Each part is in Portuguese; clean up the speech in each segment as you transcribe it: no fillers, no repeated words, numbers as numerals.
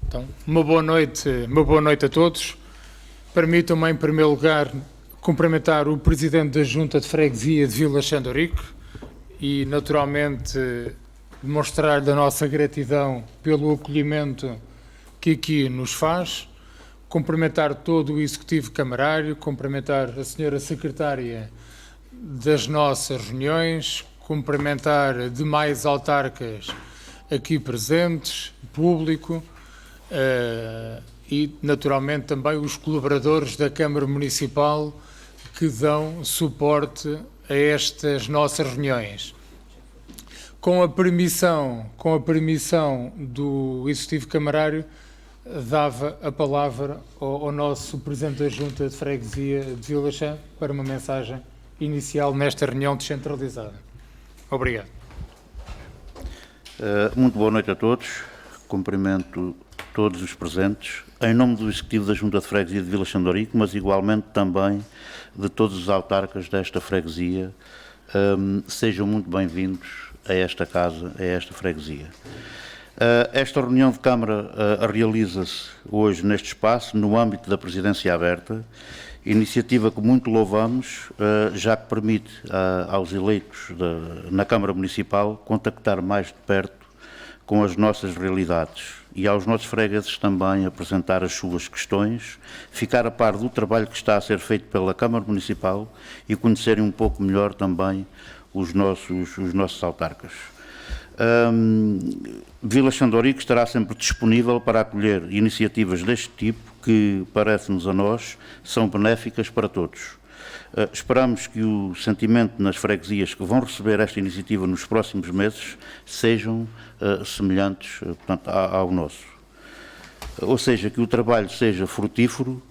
Então, uma boa noite a todos. Permitam-me, em primeiro lugar, cumprimentar o Presidente da Junta de Freguesia de Vila Xandorico e, naturalmente, demonstrar-lhe a nossa gratidão pelo acolhimento que aqui nos faz. Cumprimentar todo o Executivo Camarário, cumprimentar a Senhora Secretária das nossas reuniões, cumprimentar demais autarcas aqui presentes, público, e naturalmente também os colaboradores da Câmara Municipal que dão suporte a estas nossas reuniões. Com a permissão do Executivo Camarário, dava a palavra ao nosso Presidente da Junta de Freguesia de Vila Chã para uma mensagem inicial nesta reunião descentralizada. Obrigado. Muito boa noite a todos. Cumprimento todos os presentes, em nome do Executivo da Junta de Freguesia de Vila Xandorico, mas igualmente também de todos os autarcas desta freguesia. Sejam muito bem-vindos a esta casa, a esta freguesia. Esta reunião de Câmara realiza-se hoje neste espaço, no âmbito da Presidência Aberta, iniciativa que muito louvamos, já que permite aos eleitos na Câmara Municipal contactar mais de perto com as nossas realidades e aos nossos fregueses também apresentar as suas questões, ficar a par do trabalho que está a ser feito pela Câmara Municipal e conhecerem um pouco melhor também os nossos autarcas. Vila Xandorico estará sempre disponível para acolher iniciativas deste tipo que, parece-nos a nós, são benéficas para todos. Esperamos que o sentimento nas freguesias que vão receber esta iniciativa nos próximos meses sejam semelhantes, portanto, ao nosso. Ou seja, que o trabalho seja frutífero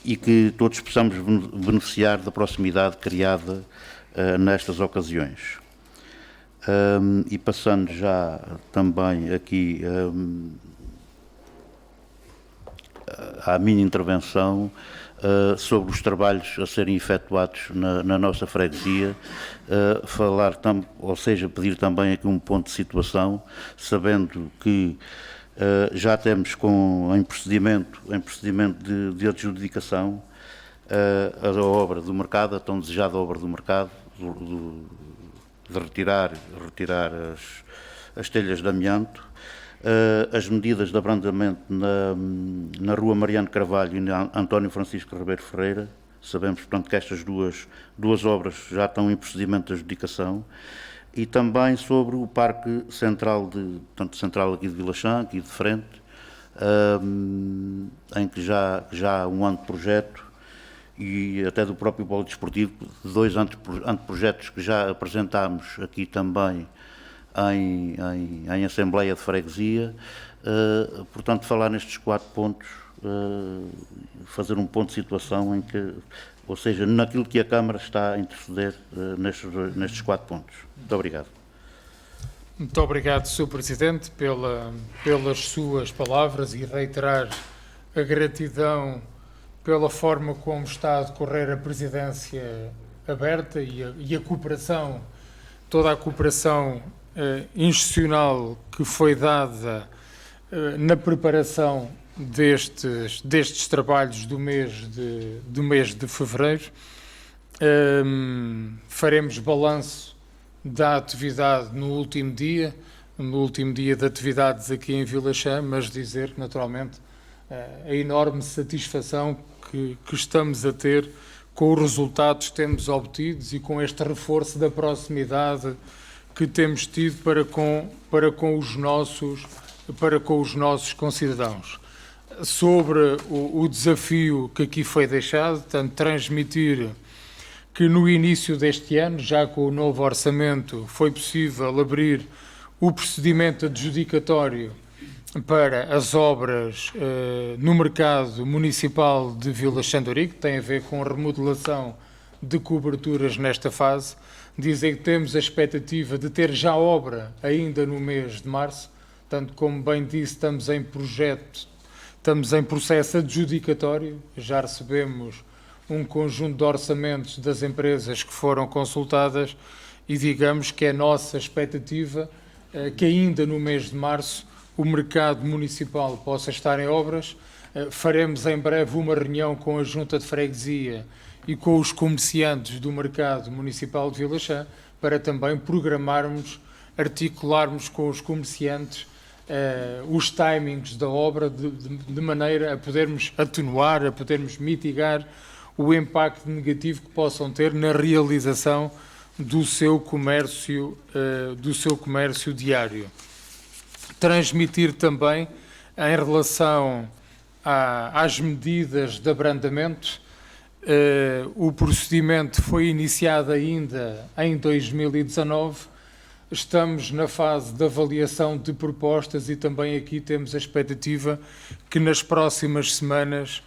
e que todos possamos beneficiar da proximidade criada nestas ocasiões. E passando já também aqui à minha intervenção sobre os trabalhos a serem efetuados na nossa freguesia, pedir também aqui um ponto de situação, sabendo que já temos em procedimento de adjudicação a obra do mercado, a tão desejada obra do mercado, de retirar as telhas de amianto, as medidas de abrandamento na Rua Mariano Carvalho e na António Francisco Ribeiro Ferreira. Sabemos, portanto, que estas duas obras já estão em procedimento de adjudicação, e também sobre o Parque Central, central aqui de Vila Chã, aqui de frente, em que já há um ano de projeto, e até do próprio polo desportivo, dois anteprojetos que já apresentámos aqui também em Assembleia de Freguesia. Portanto, falar nestes 4 pontos, fazer um ponto de situação ou seja, naquilo que a Câmara está a interceder nestes 4 pontos. Muito obrigado. Muito obrigado, Sr. Presidente, pelas suas palavras, e reiterar a gratidão pela forma como está a decorrer a presidência aberta e a cooperação, toda a cooperação institucional que foi dada na preparação destes trabalhos do mês de fevereiro. Faremos balanço da atividade no último dia de atividades aqui em Vila Chã, mas dizer que, naturalmente, a enorme satisfação que estamos a ter com os resultados que temos obtidos e com este reforço da proximidade que temos tido para com os nossos concidadãos. Sobre o desafio que aqui foi deixado, tanto transmitir que no início deste ano, já com o novo orçamento, foi possível abrir o procedimento adjudicatório para as obras no mercado municipal de Vila Xandorico, que tem a ver com a remodelação de coberturas nesta fase. Dizer que temos a expectativa de ter já obra ainda no mês de março, tanto como bem disse, estamos em processo adjudicatório, já recebemos um conjunto de orçamentos das empresas que foram consultadas e digamos que é a nossa expectativa que ainda no mês de março o mercado municipal possa estar em obras. Faremos em breve uma reunião com a Junta de Freguesia e com os comerciantes do mercado municipal de Vilachã para também programarmos, articularmos com os comerciantes os timings da obra de maneira a podermos atenuar, a podermos mitigar o impacto negativo que possam ter na realização do seu comércio diário. Transmitir também, em relação às medidas de abrandamento, o procedimento foi iniciado ainda em 2019, estamos na fase de avaliação de propostas e também aqui temos a expectativa que nas próximas semanas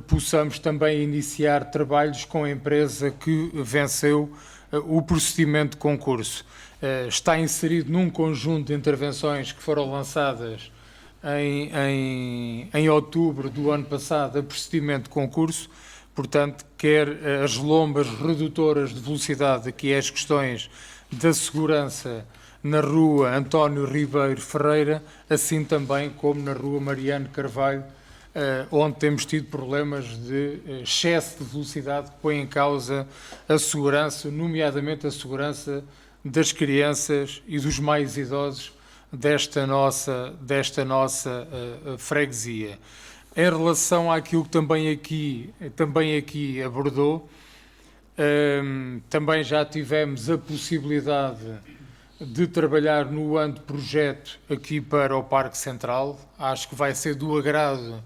possamos também iniciar trabalhos com a empresa que venceu o procedimento de concurso. Está inserido num conjunto de intervenções que foram lançadas em outubro do ano passado a procedimento de concurso, portanto, quer as lombas redutoras de velocidade, aqui as questões da segurança na rua António Ribeiro Ferreira, assim também como na rua Mariano Carvalho, onde temos tido problemas de excesso de velocidade que põe em causa a segurança, nomeadamente a segurança das crianças e dos mais idosos desta nossa freguesia. Em relação àquilo que também aqui abordou, também já tivemos a possibilidade de trabalhar no anteprojeto aqui para o Parque Central. Acho que vai ser do agrado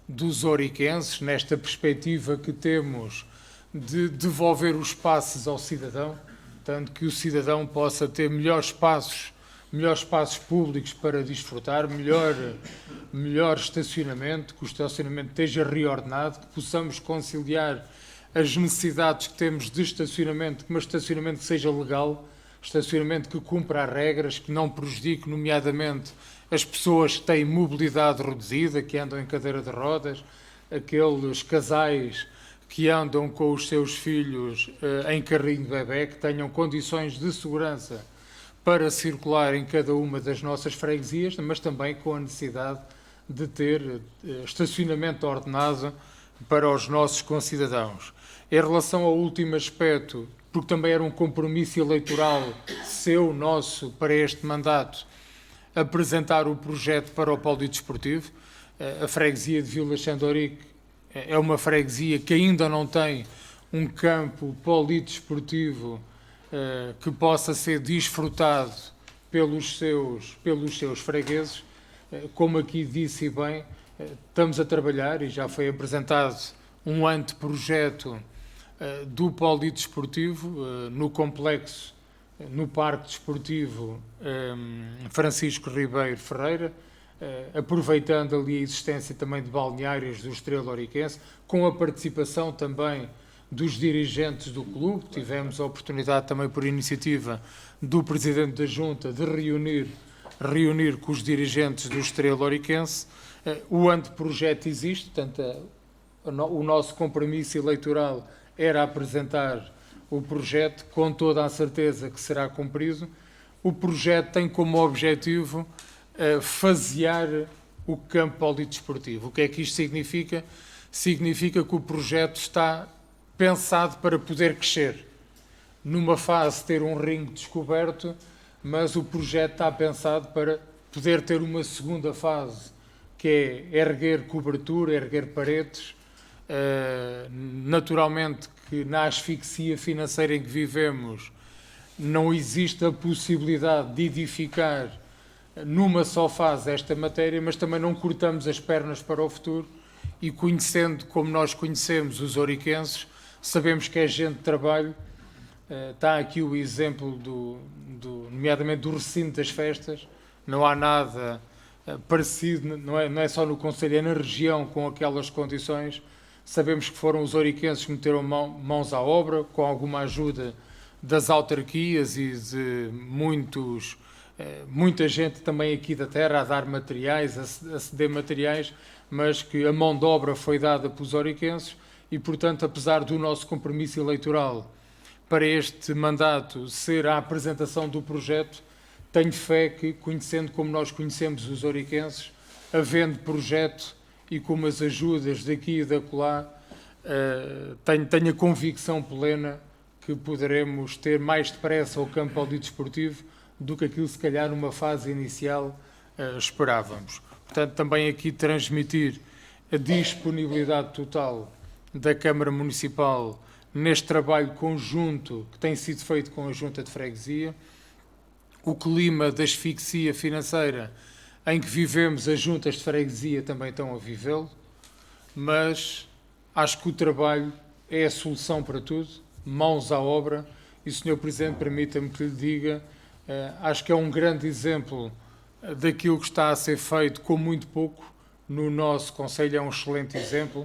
dos oriquenses, nesta perspectiva que temos de devolver os espaços ao cidadão, tanto que o cidadão possa ter melhores espaços públicos para desfrutar, melhor estacionamento, que o estacionamento esteja reordenado, que possamos conciliar as necessidades que temos de estacionamento, mas estacionamento que seja legal, estacionamento que cumpra as regras, que não prejudique, nomeadamente, as pessoas que têm mobilidade reduzida, que andam em cadeira de rodas, aqueles casais que andam com os seus filhos em carrinho de bebé, que tenham condições de segurança para circular em cada uma das nossas freguesias, mas também com a necessidade de ter estacionamento ordenado para os nossos concidadãos. Em relação ao último aspecto, porque também era um compromisso eleitoral seu, nosso, para este mandato, apresentar o projeto para o polidesportivo. A freguesia de Vilachã de Ourique é uma freguesia que ainda não tem um campo polidesportivo que possa ser desfrutado pelos seus fregueses. Como aqui disse bem, estamos a trabalhar e já foi apresentado um anteprojeto do polidesportivo no complexo, no Parque Desportivo Francisco Ribeiro Ferreira, aproveitando ali a existência também de balneários do Estrela Oriquense, com a participação também dos dirigentes do clube. Tivemos a oportunidade também, por iniciativa do Presidente da Junta, de reunir com os dirigentes do Estrela Oriquense. O anteprojeto existe, portanto, o nosso compromisso eleitoral era apresentar o projeto, com toda a certeza que será cumprido. O projeto tem como objetivo fasear o campo polidesportivo. O que é que isto significa? Significa que o projeto está pensado para poder crescer. Numa fase ter um ringue descoberto, mas o projeto está pensado para poder ter uma segunda fase, que é erguer cobertura, erguer paredes. Naturalmente que na asfixia financeira em que vivemos não existe a possibilidade de edificar numa só fase esta matéria, mas também não cortamos as pernas para o futuro e, conhecendo como nós conhecemos os oriquenses, sabemos que é gente de trabalho. Está aqui o exemplo nomeadamente do recinto das festas. Não há nada parecido, não é só no Conselho, é na região com aquelas condições. Sabemos que foram os oriquenses que meteram mãos à obra, com alguma ajuda das autarquias e de muita gente também aqui da terra a dar materiais, a ceder materiais, mas que a mão de obra foi dada pelos oriquenses e, portanto, apesar do nosso compromisso eleitoral para este mandato ser a apresentação do projeto, tenho fé que, conhecendo como nós conhecemos os ouriquenses, havendo projeto e com umas ajudas daqui e da acolá, tenho a convicção plena que poderemos ter mais depressa o campo polidesportivo do que aquilo, se calhar, numa fase inicial esperávamos. Portanto, também aqui transmitir a disponibilidade total da Câmara Municipal neste trabalho conjunto que tem sido feito com a Junta de Freguesia. O clima de asfixia financeira em que vivemos, as juntas de freguesia também estão a vivê-lo, mas acho que o trabalho é a solução para tudo, mãos à obra, e o Sr. Presidente, permita-me que lhe diga, acho que é um grande exemplo daquilo que está a ser feito com muito pouco no nosso Conselho, é um excelente exemplo,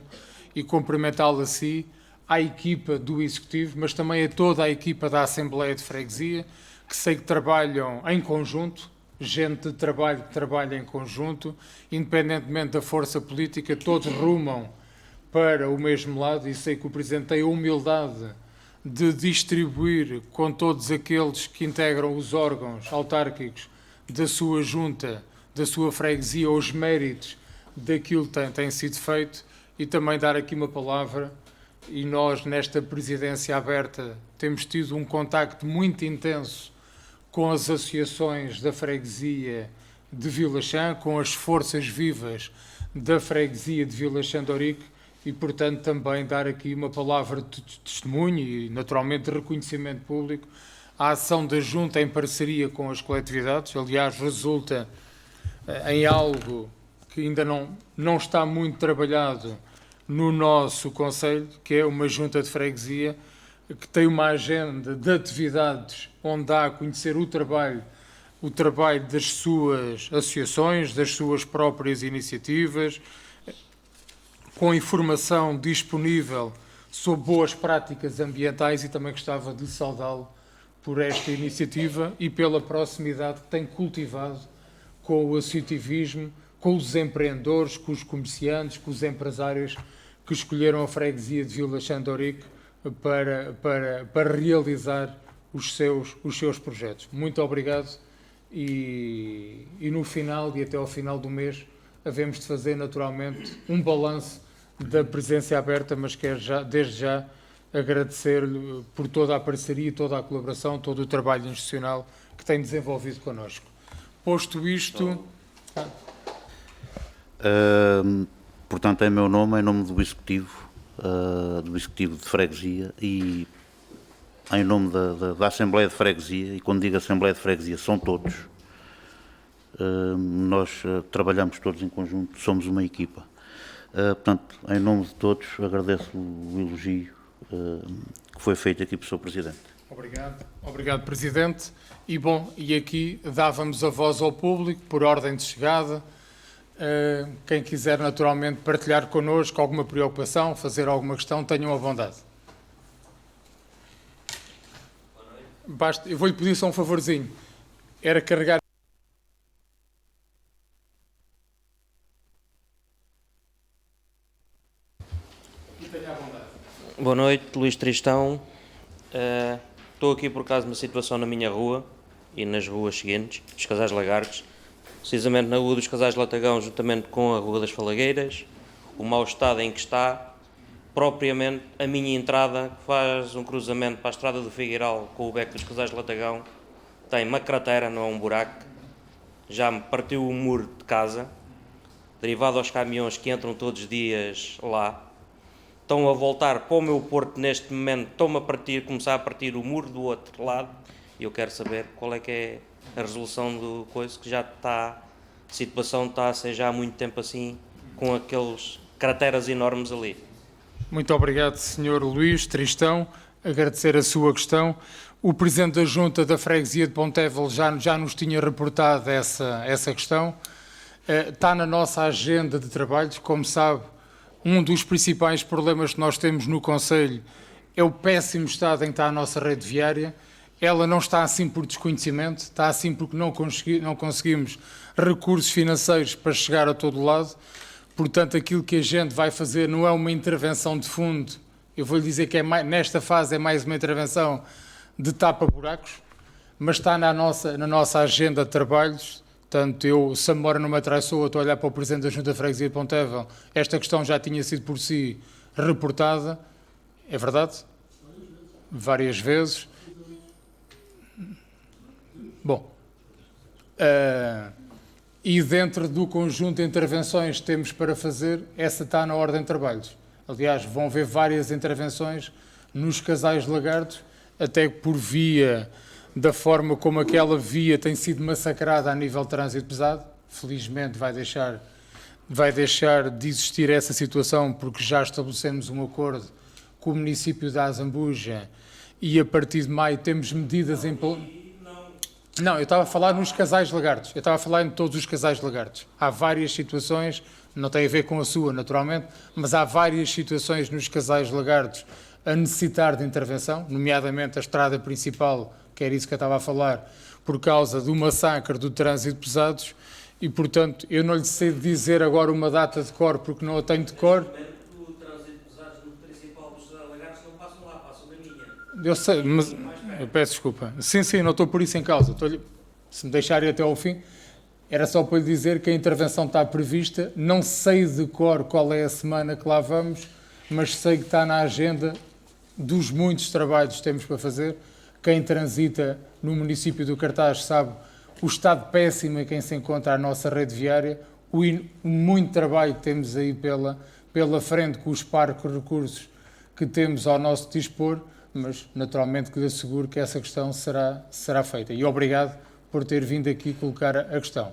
e cumprimentá-lo a si, à equipa do Executivo, mas também a toda a equipa da Assembleia de Freguesia, que sei que trabalham em conjunto, gente de trabalho que trabalha em conjunto, independentemente da força política, todos rumam para o mesmo lado, e sei que o Presidente tem a humildade de distribuir com todos aqueles que integram os órgãos autárquicos da sua junta, da sua freguesia, os méritos daquilo que tem sido feito, e também dar aqui uma palavra, e nós nesta presidência aberta temos tido um contacto muito intenso com as associações da freguesia de Vilachã, com as forças vivas da freguesia de Vilachã de Ourique, e, portanto, também dar aqui uma palavra de testemunho e, naturalmente, de reconhecimento público à ação da Junta em parceria com as coletividades. Aliás, resulta em algo que ainda não está muito trabalhado no nosso Conselho, que é uma Junta de Freguesia que tem uma agenda de atividades onde dá a conhecer o trabalho das suas associações, das suas próprias iniciativas, com informação disponível sobre boas práticas ambientais, e também gostava de saudá-lo por esta iniciativa e pela proximidade que tem cultivado com o associativismo, com os empreendedores, com os comerciantes, com os empresários que escolheram a freguesia de Vilachã de Ourique para realizar os seus projetos. Muito obrigado, e no final e até ao final do mês havemos de fazer naturalmente um balanço da presença aberta, mas quero desde já agradecer-lhe por toda a parceria, toda a colaboração, todo o trabalho institucional que tem desenvolvido connosco. Posto isto... Portanto, em meu nome, em nome do Executivo de Freguesia, e em nome da Assembleia de Freguesia, e quando digo Assembleia de Freguesia, são todos, nós trabalhamos todos em conjunto, somos uma equipa. Portanto, em nome de todos, agradeço o elogio que foi feito aqui pelo Sr. Presidente. Obrigado, Presidente. E aqui dávamos a voz ao público, por ordem de chegada. Quem quiser naturalmente partilhar connosco alguma preocupação, fazer alguma questão, tenham a bondade. Basta, eu vou-lhe pedir só um favorzinho. Era carregar... Boa noite, Luís Tristão. Estou aqui por causa de uma situação na minha rua e nas ruas seguintes, dos Casais Lagartos, precisamente na rua dos Casais Latagão, juntamente com a Rua das Falagueiras, o mau estado em que está, propriamente a minha entrada, que faz um cruzamento para a estrada do Figueiral com o beco dos Casais Latagão, tem uma cratera, não é um buraco, já me partiu o muro de casa, derivado aos caminhões que entram todos os dias lá. Estão a voltar para o meu porto neste momento, estão-me a começar a partir o muro do outro lado, e eu quero saber qual é que é a resolução do coisa, que já está, a situação está a ser já há muito tempo assim, com aqueles crateras enormes ali. Muito obrigado, Sr. Luís Tristão, agradecer a sua questão. O Presidente da Junta da Freguesia de Pontevel já nos tinha reportado essa questão. Está na nossa agenda de trabalhos, como sabe. Um dos principais problemas que nós temos no Conselho é o péssimo estado em que está a nossa rede viária. Ela não está assim por desconhecimento, está assim porque não conseguimos recursos financeiros para chegar a todo lado. Portanto, aquilo que a gente vai fazer não é uma intervenção de fundo. Eu vou lhe dizer que nesta fase é mais uma intervenção de tapa-buracos, mas está na nossa agenda de trabalhos. Portanto, se a memória não me atraiçoa, estou a olhar para o Presidente da Junta de Freguesia de Pontevão, esta questão já tinha sido por si reportada, é verdade? Várias vezes. Bom, e dentro do conjunto de intervenções que temos para fazer, essa está na ordem de trabalhos. Aliás, vão haver várias intervenções nos casais lagartos, até por via da forma como aquela via tem sido massacrada a nível de trânsito pesado. Felizmente vai deixar de existir essa situação, porque já estabelecemos um acordo com o município de Azambuja e a partir de maio temos medidas em... Não, eu estava a falar nos casais lagartos, eu estava a falar em todos os casais lagartos. Há várias situações, não tem a ver com a sua, naturalmente, mas há várias situações nos casais lagartos a necessitar de intervenção, nomeadamente a estrada principal, que era isso que eu estava a falar, por causa do massacre do trânsito pesados, e, portanto, eu não lhe sei dizer agora uma data de cor, porque não a tenho de cor. O trânsito pesados no principal dos lagartos não passam lá, passam na minha. Eu sei, mas eu peço desculpa. Sim, não estou por isso em causa. Se me deixarem até ao fim, era só para lhe dizer que a intervenção está prevista. Não sei de cor qual é a semana que lá vamos, mas sei que está na agenda dos muitos trabalhos que temos para fazer. Quem transita no município do Cartaz sabe o estado péssimo em quem se encontra a nossa rede viária, o muito trabalho que temos aí pela frente com os parcos de recursos que temos ao nosso dispor, mas naturalmente que lhe asseguro que essa questão será feita. E obrigado por ter vindo aqui colocar a questão.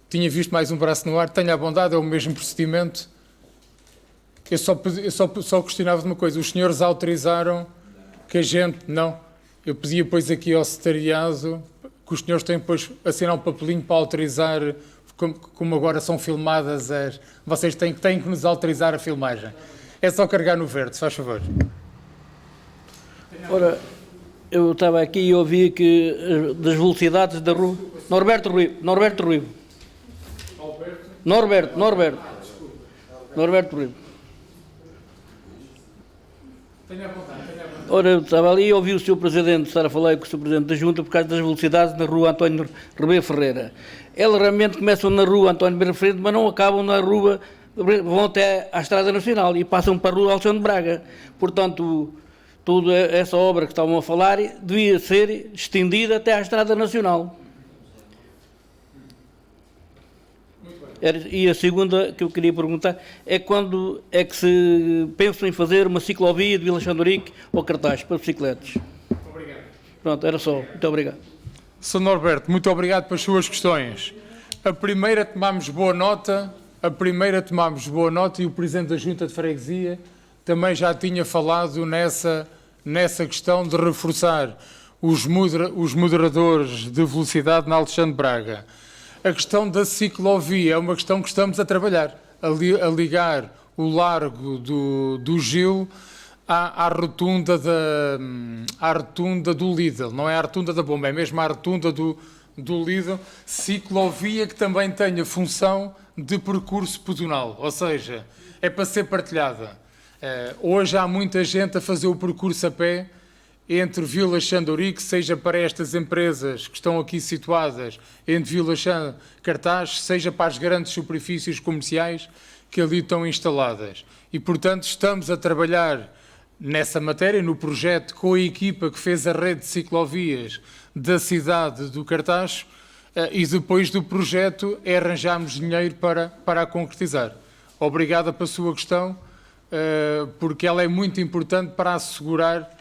Tinha visto mais um braço no ar, tenha a bondade, é o mesmo procedimento. Eu só questionava de uma coisa, os senhores autorizaram que a gente... Não, eu pedia depois aqui ao secretariado que os senhores têm depois assinar um papelinho para autorizar, como agora são filmadas vocês têm que nos autorizar a filmagem. É só carregar no verde, se faz favor. Ora, eu estava aqui e ouvi que das velocidades da rua... Norberto Ruivo. Tenha a vontade. Ora, eu estava ali e ouvi o Sr. Presidente estar a falar com o Sr. Presidente da Junta por causa das velocidades na rua António Ribeiro Ferreira. Elas realmente começam na rua António Ribeiro Ferreira, mas não acabam na rua, vão até à Estrada Nacional e passam para a rua Alexandre Braga. Portanto, toda essa obra que estavam a falar devia ser estendida até à Estrada Nacional. E a segunda que eu queria perguntar é quando é que se pensam em fazer uma ciclovia de Vila Xandorique ao Cartaz para bicicletas. Obrigado. Pronto, era só. Muito obrigado. Sr. Norberto, muito obrigado pelas suas questões. A primeira tomámos boa nota e o Presidente da Junta de Freguesia também já tinha falado nessa questão de reforçar os moderadores de velocidade na Alexandre Braga. A questão da ciclovia é uma questão que estamos a trabalhar, a ligar o largo do Gil à rotunda do Lidl. Não é a rotunda da Bomba, é mesmo a rotunda do Lidl. Ciclovia que também tenha função de percurso pedonal, ou seja, é para ser partilhada. Hoje há muita gente a fazer o percurso a pé entre Vila Xandorique, seja para estas empresas que estão aqui situadas entre Vila Xandorique e Cartaz, seja para as grandes superfícies comerciais que ali estão instaladas. E, portanto, estamos a trabalhar nessa matéria, no projeto, com a equipa que fez a rede de ciclovias da cidade do Cartaz, e depois do projeto arranjámos dinheiro para a concretizar. Obrigada pela sua questão, porque ela é muito importante para assegurar,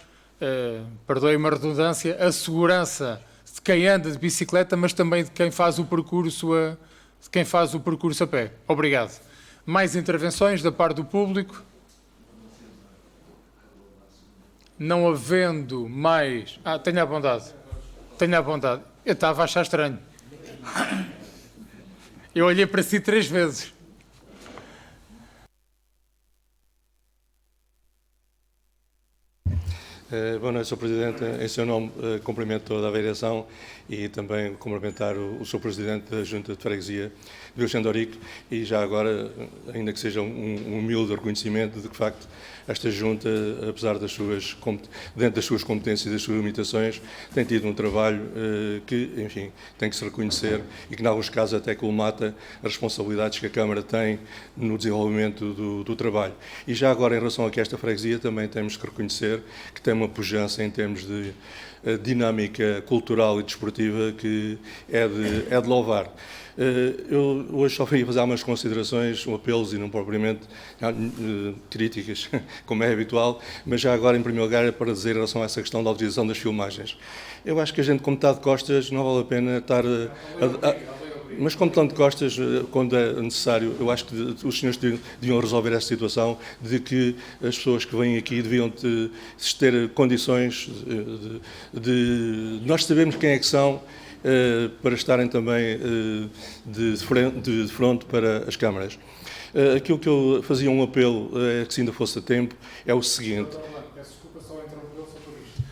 perdoe-me a redundância, a segurança de quem anda de bicicleta, mas também de quem faz o percurso a pé. Obrigado. Mais intervenções da parte do público? Não havendo mais... tenha a bondade. Eu estava a achar estranho. Eu olhei para si 3 vezes. Boa noite, Sr. Presidente. Em seu nome, cumprimento toda a direção e também cumprimentar o Sr. Presidente da Junta de Freguesia de Vila Xandorique e já agora, ainda que seja um humilde reconhecimento de que, de facto, esta Junta, apesar dentro das suas competências e das suas limitações, tem tido um trabalho que, enfim, tem que se reconhecer e que, em alguns casos, até colmata as responsabilidades que a Câmara tem no desenvolvimento do trabalho. E já agora, em relação a esta freguesia, também temos que reconhecer que tem uma pujança em termos de dinâmica cultural e desportiva que é de louvar. Eu hoje só vim fazer algumas considerações, apelos e não propriamente críticas, como é habitual, mas já agora, em primeiro lugar, é para dizer em relação a essa questão da autorização das filmagens. Eu acho que a gente, como está de costas, não vale a pena estar mas como estão de costas, quando é necessário, eu acho que os senhores deviam resolver esta situação de que as pessoas que vêm aqui deviam ter condições de nós sabermos quem é que são, para estarem também de frente para as câmaras. Aquilo que eu fazia um apelo, que se ainda fosse a tempo, é o seguinte. Peço desculpa, só interrompeu, só por isto.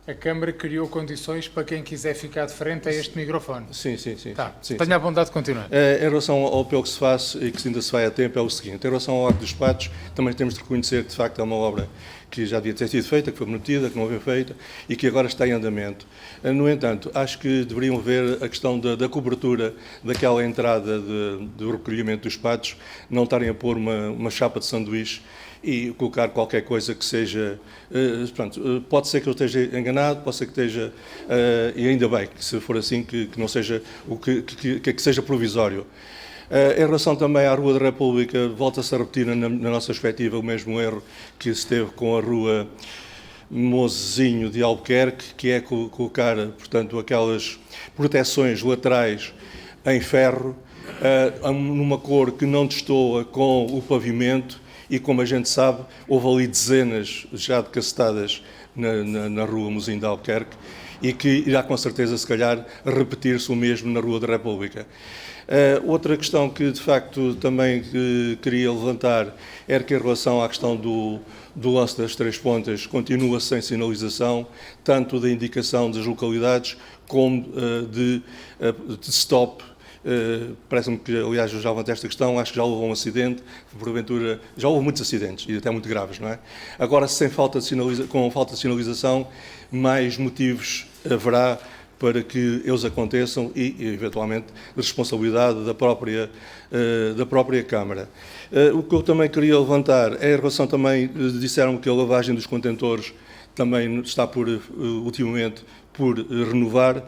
A Câmara criou condições para quem quiser ficar de frente a este microfone. Sim. Tá. Sim, Tenha a bondade de continuar. Em relação ao apelo que se faz e que se ainda se vai a tempo, é o seguinte. Em relação ao Arco dos Patos, também temos de reconhecer que, de facto, é uma obra que já devia ter sido feita, que foi prometida, que não foi feita e que agora está em andamento. No entanto, acho que deveriam ver a questão da cobertura daquela entrada do recolhimento dos patos, não estarem a pôr uma chapa de sanduíche e colocar qualquer coisa que seja... pode ser que eu esteja enganado, pode ser que esteja... e ainda bem, que se for assim, que não seja que seja provisório. Em relação também à Rua da República, volta-se a repetir na nossa perspectiva o mesmo erro que se teve com a Rua Mozinho de Albuquerque, que é colocar, portanto, aquelas proteções laterais em ferro, numa cor que não destoa com o pavimento e, como a gente sabe, houve ali dezenas já de cacetadas na Rua Mozinho de Albuquerque e que irá com certeza, se calhar, repetir-se o mesmo na Rua da República. Outra questão que, de facto, também queria levantar era que, em relação à questão do lance das três pontas, continua sem sinalização, tanto da indicação das localidades como de stop. Parece-me que, aliás, eu já levantei esta questão, acho que já houve um acidente, porventura, já houve muitos acidentes, e até muito graves, não é? Agora, com falta de sinalização, mais motivos haverá para que eles aconteçam e, eventualmente, de responsabilidade da própria Câmara. O que eu também queria levantar é em relação também, disseram que a lavagem dos contentores também está ultimamente por renovar,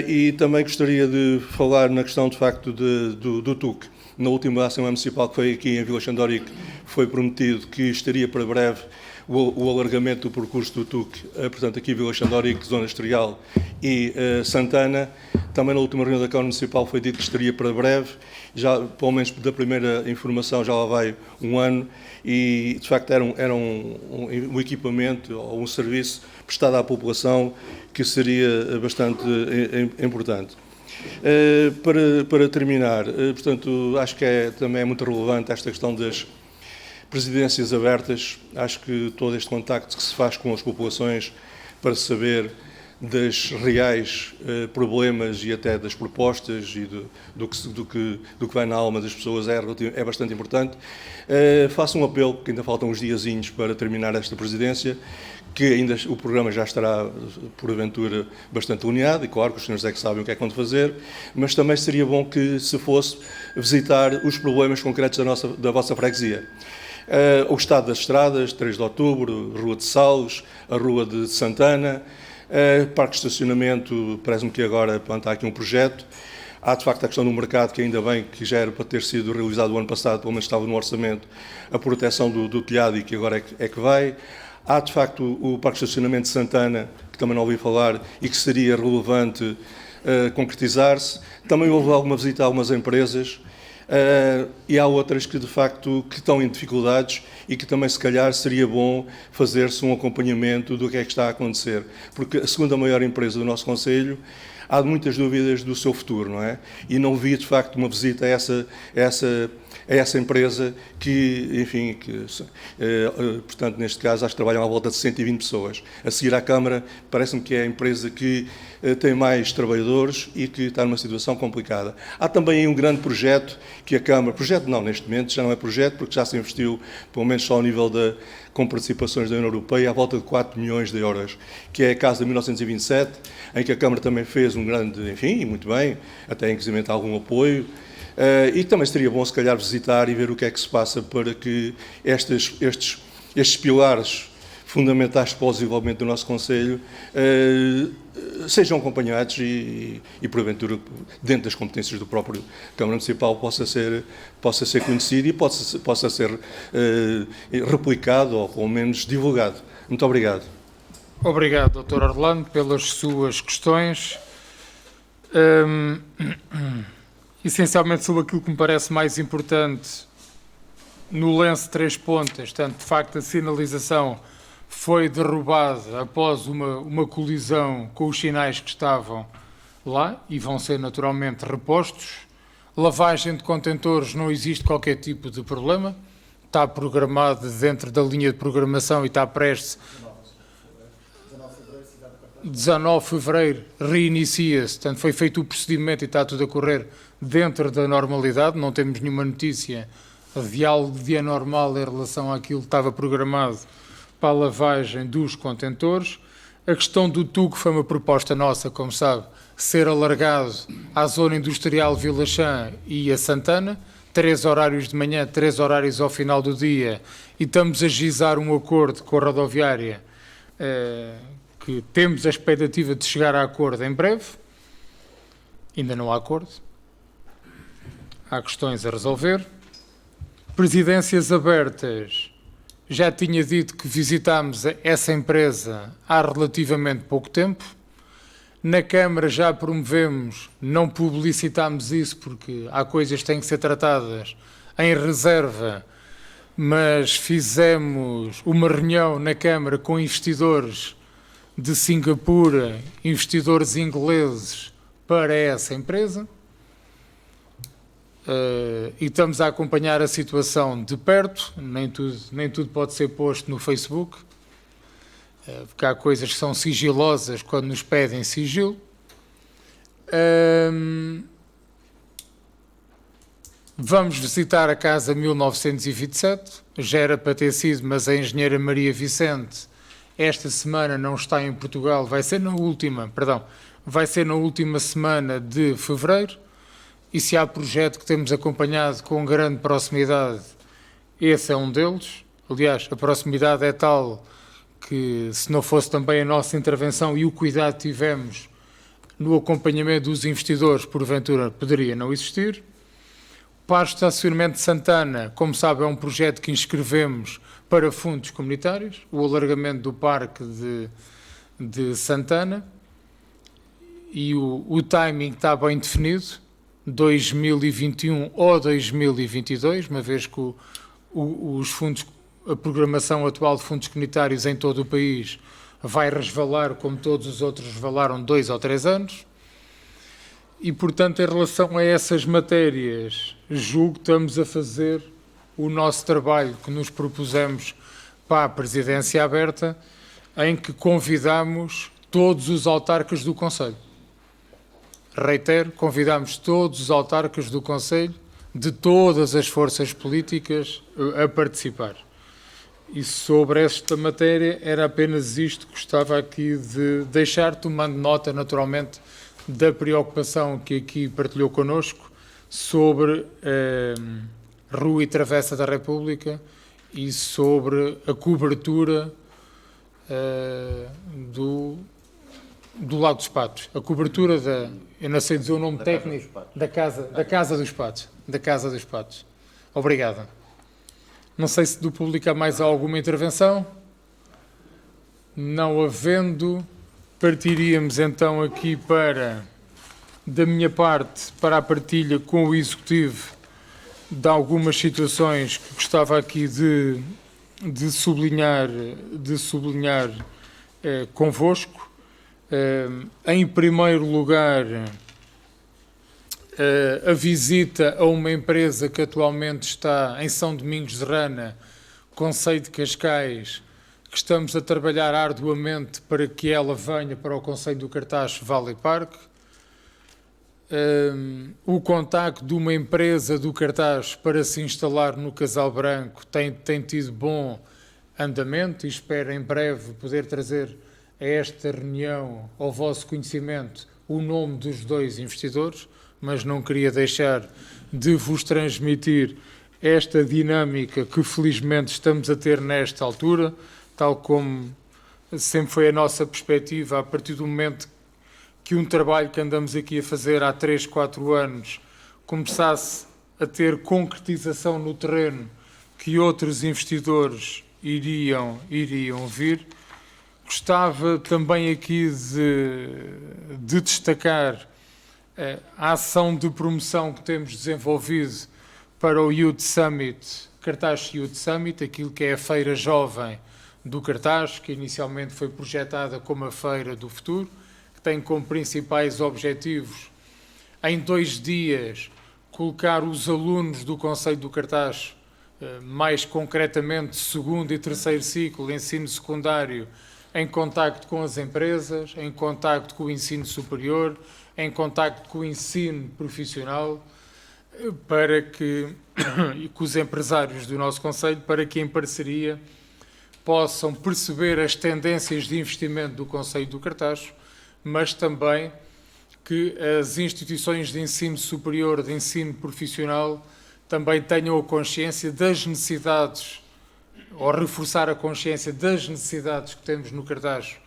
e também gostaria de falar na questão, de facto, do TUC. Na última Assembleia Municipal que foi aqui em Vila Xandorique, foi prometido que estaria para breve o alargamento do percurso do TUC, portanto, aqui Vila Xandorique, Zona Estorial e Santana. Também na última reunião da Câmara Municipal foi dito que estaria para breve, já, pelo menos da primeira informação, já lá vai um ano, e de facto era um equipamento ou um serviço prestado à população que seria bastante importante. Para terminar, portanto, acho que também é muito relevante esta questão das presidências abertas. Acho que todo este contacto que se faz com as populações para saber dos reais problemas e até das propostas e do que vai na alma das pessoas é bastante importante. Faço um apelo, que ainda faltam uns diazinhos para terminar esta presidência, que ainda o programa já estará, porventura, bastante alinhado, e claro que os senhores é que sabem o que é que vão fazer, mas também seria bom que se fosse visitar os problemas concretos da vossa freguesia. O estado das estradas, 3 de Outubro, Rua de Salos, a Rua de Santana, parque de estacionamento, parece-me que agora há aqui um projeto. Há, de facto, a questão do mercado, que ainda bem que já era para ter sido realizado o ano passado, pelo menos estava no orçamento, a proteção do telhado e que agora é que vai. Há, de facto, o parque de estacionamento de Santana, que também não ouvi falar e que seria relevante concretizar-se. Também houve alguma visita a algumas empresas. E há outras que, de facto, que estão em dificuldades e que também, se calhar, seria bom fazer-se um acompanhamento do que é que está a acontecer. Porque a segunda maior empresa do nosso concelho, há muitas dúvidas do seu futuro, não é? E não vi, de facto, uma visita a essa empresa que, enfim, portanto, neste caso, acho que trabalham à volta de 120 pessoas. A seguir à Câmara, parece-me que é a empresa que tem mais trabalhadores e que está numa situação complicada. Há também um grande projeto que a Câmara... Projeto não, neste momento já não é projeto, porque já se investiu, pelo menos só ao nível com participações da União Europeia, à volta de 4 milhões de euros, que é a Casa de 1927, em que a Câmara também fez um grande, enfim, muito bem, até inclusive algum apoio. E também seria bom, se calhar, visitar e ver o que é que se passa para que estes pilares fundamentais para o desenvolvimento do nosso Conselho sejam acompanhados e, porventura, dentro das competências do próprio Câmara Municipal, possa ser conhecido e possa ser replicado ou, pelo menos, divulgado. Muito obrigado. Obrigado, Dr. Orlando, pelas suas questões. Essencialmente sobre aquilo que me parece mais importante no lenço 3 pontas, tanto de facto a sinalização foi derrubada após uma colisão com os sinais que estavam lá e vão ser naturalmente repostos. Lavagem de contentores, não existe qualquer tipo de problema, está programado dentro da linha de programação e está prestes. 19 de fevereiro reinicia-se, portanto foi feito o procedimento e está tudo a correr dentro da normalidade, não temos nenhuma notícia de algo de anormal em relação àquilo que estava programado para a lavagem dos contentores. A questão do TUG foi uma proposta nossa, como sabe, ser alargado à zona industrial Vila Chã e a Santana, 3 horários de manhã, 3 horários ao final do dia, e estamos a gizar um acordo com a rodoviária que temos a expectativa de chegar a acordo em breve. Ainda não há acordo. Há questões a resolver. Presidências abertas. Já tinha dito que visitámos essa empresa há relativamente pouco tempo. Na Câmara já promovemos, não publicitámos isso porque há coisas que têm que ser tratadas em reserva, mas fizemos uma reunião na Câmara com investidores de Singapura, investidores ingleses para essa empresa. E estamos a acompanhar a situação de perto, nem tudo pode ser posto no Facebook, porque há coisas que são sigilosas quando nos pedem sigilo. Vamos visitar a Casa 1927, já era para ter sido, mas a engenheira Maria Vicente esta semana não está em Portugal, vai ser na última semana de fevereiro. E se há projeto que temos acompanhado com grande proximidade, esse é um deles. Aliás, a proximidade é tal que, se não fosse também a nossa intervenção e o cuidado que tivemos no acompanhamento dos investidores, porventura poderia não existir. O Parque de Estacionamento de Santana, como sabe, é um projeto que inscrevemos para fundos comunitários, o alargamento do Parque de Santana, e o timing está bem definido, 2021 ou 2022, uma vez que os fundos, a programação atual de fundos comunitários em todo o país vai resvalar, como todos os outros resvalaram, 2 ou 3 anos. E, portanto, em relação a essas matérias, julgo que estamos a fazer o nosso trabalho que nos propusemos para a presidência aberta, em que convidamos todos os autarcas do Conselho. Reitero, convidamos todos os autarcas do Conselho, de todas as forças políticas, a participar. E sobre esta matéria, era apenas isto que gostava aqui de deixar, tomando nota, naturalmente, da preocupação que aqui partilhou connosco sobre Rua e Travessa da República e sobre a cobertura do Lago dos Patos. A cobertura eu não sei dizer o nome técnico, da Casa dos Patos. Da Casa dos Patos. Obrigado. Não sei se do público há mais alguma intervenção. Não havendo, partiríamos então aqui da minha parte, para a partilha com o Executivo de algumas situações que gostava aqui de sublinhar convosco. Em primeiro lugar, a visita a uma empresa que atualmente está em São Domingos de Rana, Concelho de Cascais, que estamos a trabalhar arduamente para que ela venha para o Concelho do Cartaxo Valley Park. O contacto de uma empresa do Cartaxo para se instalar no Casal Branco tem tido bom andamento e espero em breve poder trazer a esta reunião, ao vosso conhecimento, o nome dos 2 investidores, mas não queria deixar de vos transmitir esta dinâmica que felizmente estamos a ter nesta altura, tal como sempre foi a nossa perspectiva, a partir do momento que um trabalho que andamos aqui a fazer há 3, 4 anos começasse a ter concretização no terreno, que outros investidores iriam vir. Gostava também aqui de destacar a ação de promoção que temos desenvolvido para o Youth Summit, Cartaxo Youth Summit, aquilo que é a feira jovem do Cartaxo, que inicialmente foi projetada como a feira do futuro, que tem como principais objetivos, em 2 dias, colocar os alunos do Concelho do Cartaxo, mais concretamente 2º e 3º ciclo, ensino secundário, em contacto com as empresas, em contacto com o ensino superior, em contacto com o ensino profissional, para que, e com os empresários do nosso Concelho, para que em parceria possam perceber as tendências de investimento do Concelho do Cartaxo, mas também que as instituições de ensino superior, de ensino profissional, também tenham a consciência das necessidades, ou reforçar a consciência das necessidades que temos no Cartaxo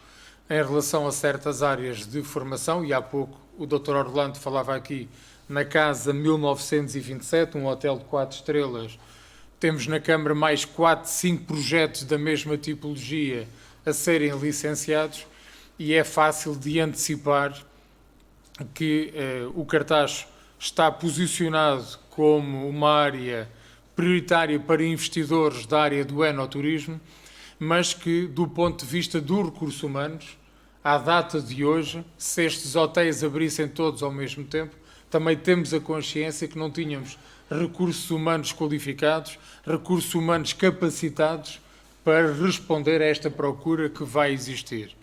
em relação a certas áreas de formação, e há pouco o Dr. Orlando falava aqui na Casa 1927, um hotel de 4 estrelas, temos na Câmara mais 4, 5 projetos da mesma tipologia a serem licenciados, e é fácil de antecipar que o Cartaxo está posicionado como uma área prioritária para investidores da área do enoturismo, mas que, do ponto de vista dos recursos humanos, à data de hoje, se estes hotéis abrissem todos ao mesmo tempo, também temos a consciência que não tínhamos recursos humanos qualificados, recursos humanos capacitados para responder a esta procura que vai existir.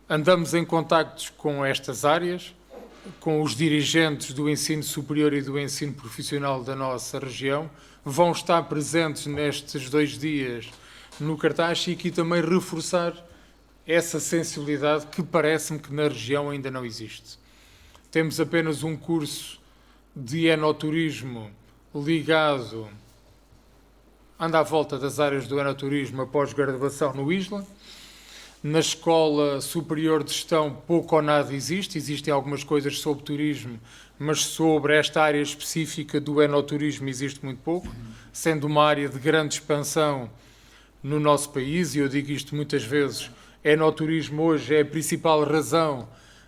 Andamos em contactos com estas áreas, com os dirigentes do ensino superior e do ensino profissional da nossa região, vão estar presentes nestes 2 dias no Cartaxo e aqui também reforçar essa sensibilidade que parece-me que na região ainda não existe. Temos apenas um curso de enoturismo ligado, anda à volta das áreas do enoturismo após graduação no ISLA. Na Escola Superior de Gestão pouco ou nada existe, existem algumas coisas sobre turismo, mas sobre esta área específica do enoturismo existe muito pouco, sendo uma área de grande expansão no nosso país, e eu digo isto muitas vezes, enoturismo hoje é a principal razão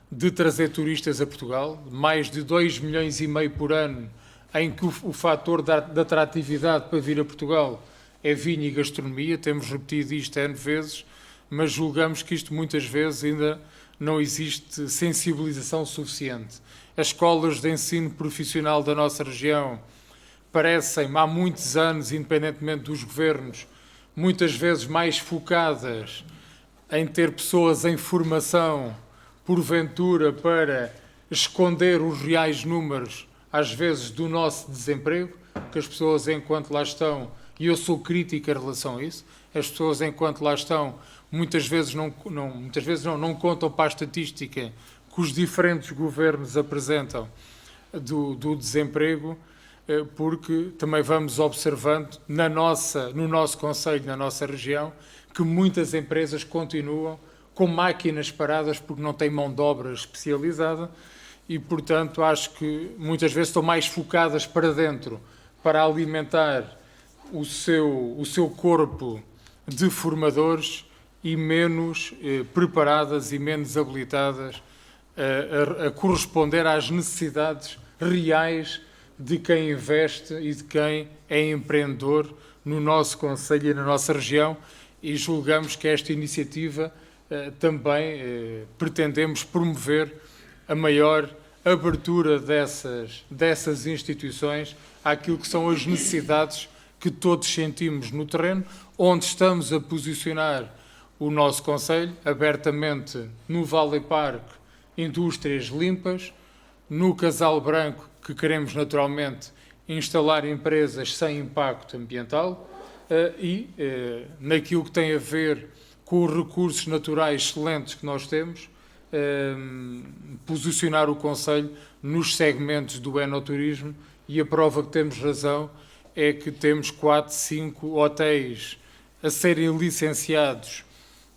de trazer turistas a Portugal, mais de 2,5 milhões por ano, em que o fator da atratividade para vir a Portugal é vinho e gastronomia, temos repetido isto N vezes, mas julgamos que isto muitas vezes ainda não existe sensibilização suficiente. As escolas de ensino profissional da nossa região parecem, há muitos anos, independentemente dos governos, muitas vezes mais focadas em ter pessoas em formação, porventura, para esconder os reais números, às vezes, do nosso desemprego, que as pessoas, enquanto lá estão, e eu sou crítico em relação a isso, as pessoas, enquanto lá estão, muitas vezes não contam para a estatística que os diferentes governos apresentam do desemprego, porque também vamos observando no nosso concelho, na nossa região, que muitas empresas continuam com máquinas paradas porque não têm mão de obra especializada e, portanto, acho que muitas vezes estão mais focadas para dentro para alimentar o seu corpo de formadores e menos preparadas e menos habilitadas a corresponder às necessidades reais de quem investe e de quem é empreendedor no nosso concelho e na nossa região, e julgamos que esta iniciativa também pretendemos promover a maior abertura dessas instituições àquilo que são as necessidades que todos sentimos no terreno, onde estamos a posicionar o nosso Conselho, abertamente no Valley Park, indústrias limpas, no Casal Branco, que queremos naturalmente instalar empresas sem impacto ambiental, e naquilo que tem a ver com os recursos naturais excelentes que nós temos, posicionar o Conselho nos segmentos do enoturismo, e a prova que temos razão é que temos 4, 5 hotéis a serem licenciados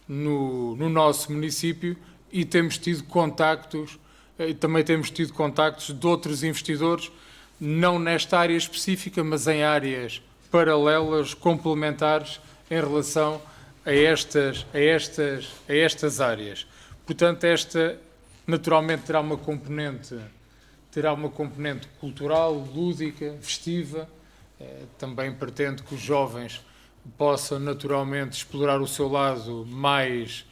no nosso município, e temos tido contactos, também temos tido contactos de outros investidores, não nesta área específica, mas em áreas paralelas, complementares, em relação a estas áreas. Portanto, esta naturalmente terá uma componente cultural, lúdica, festiva. Também pretendo que os jovens possam naturalmente explorar o seu lado mais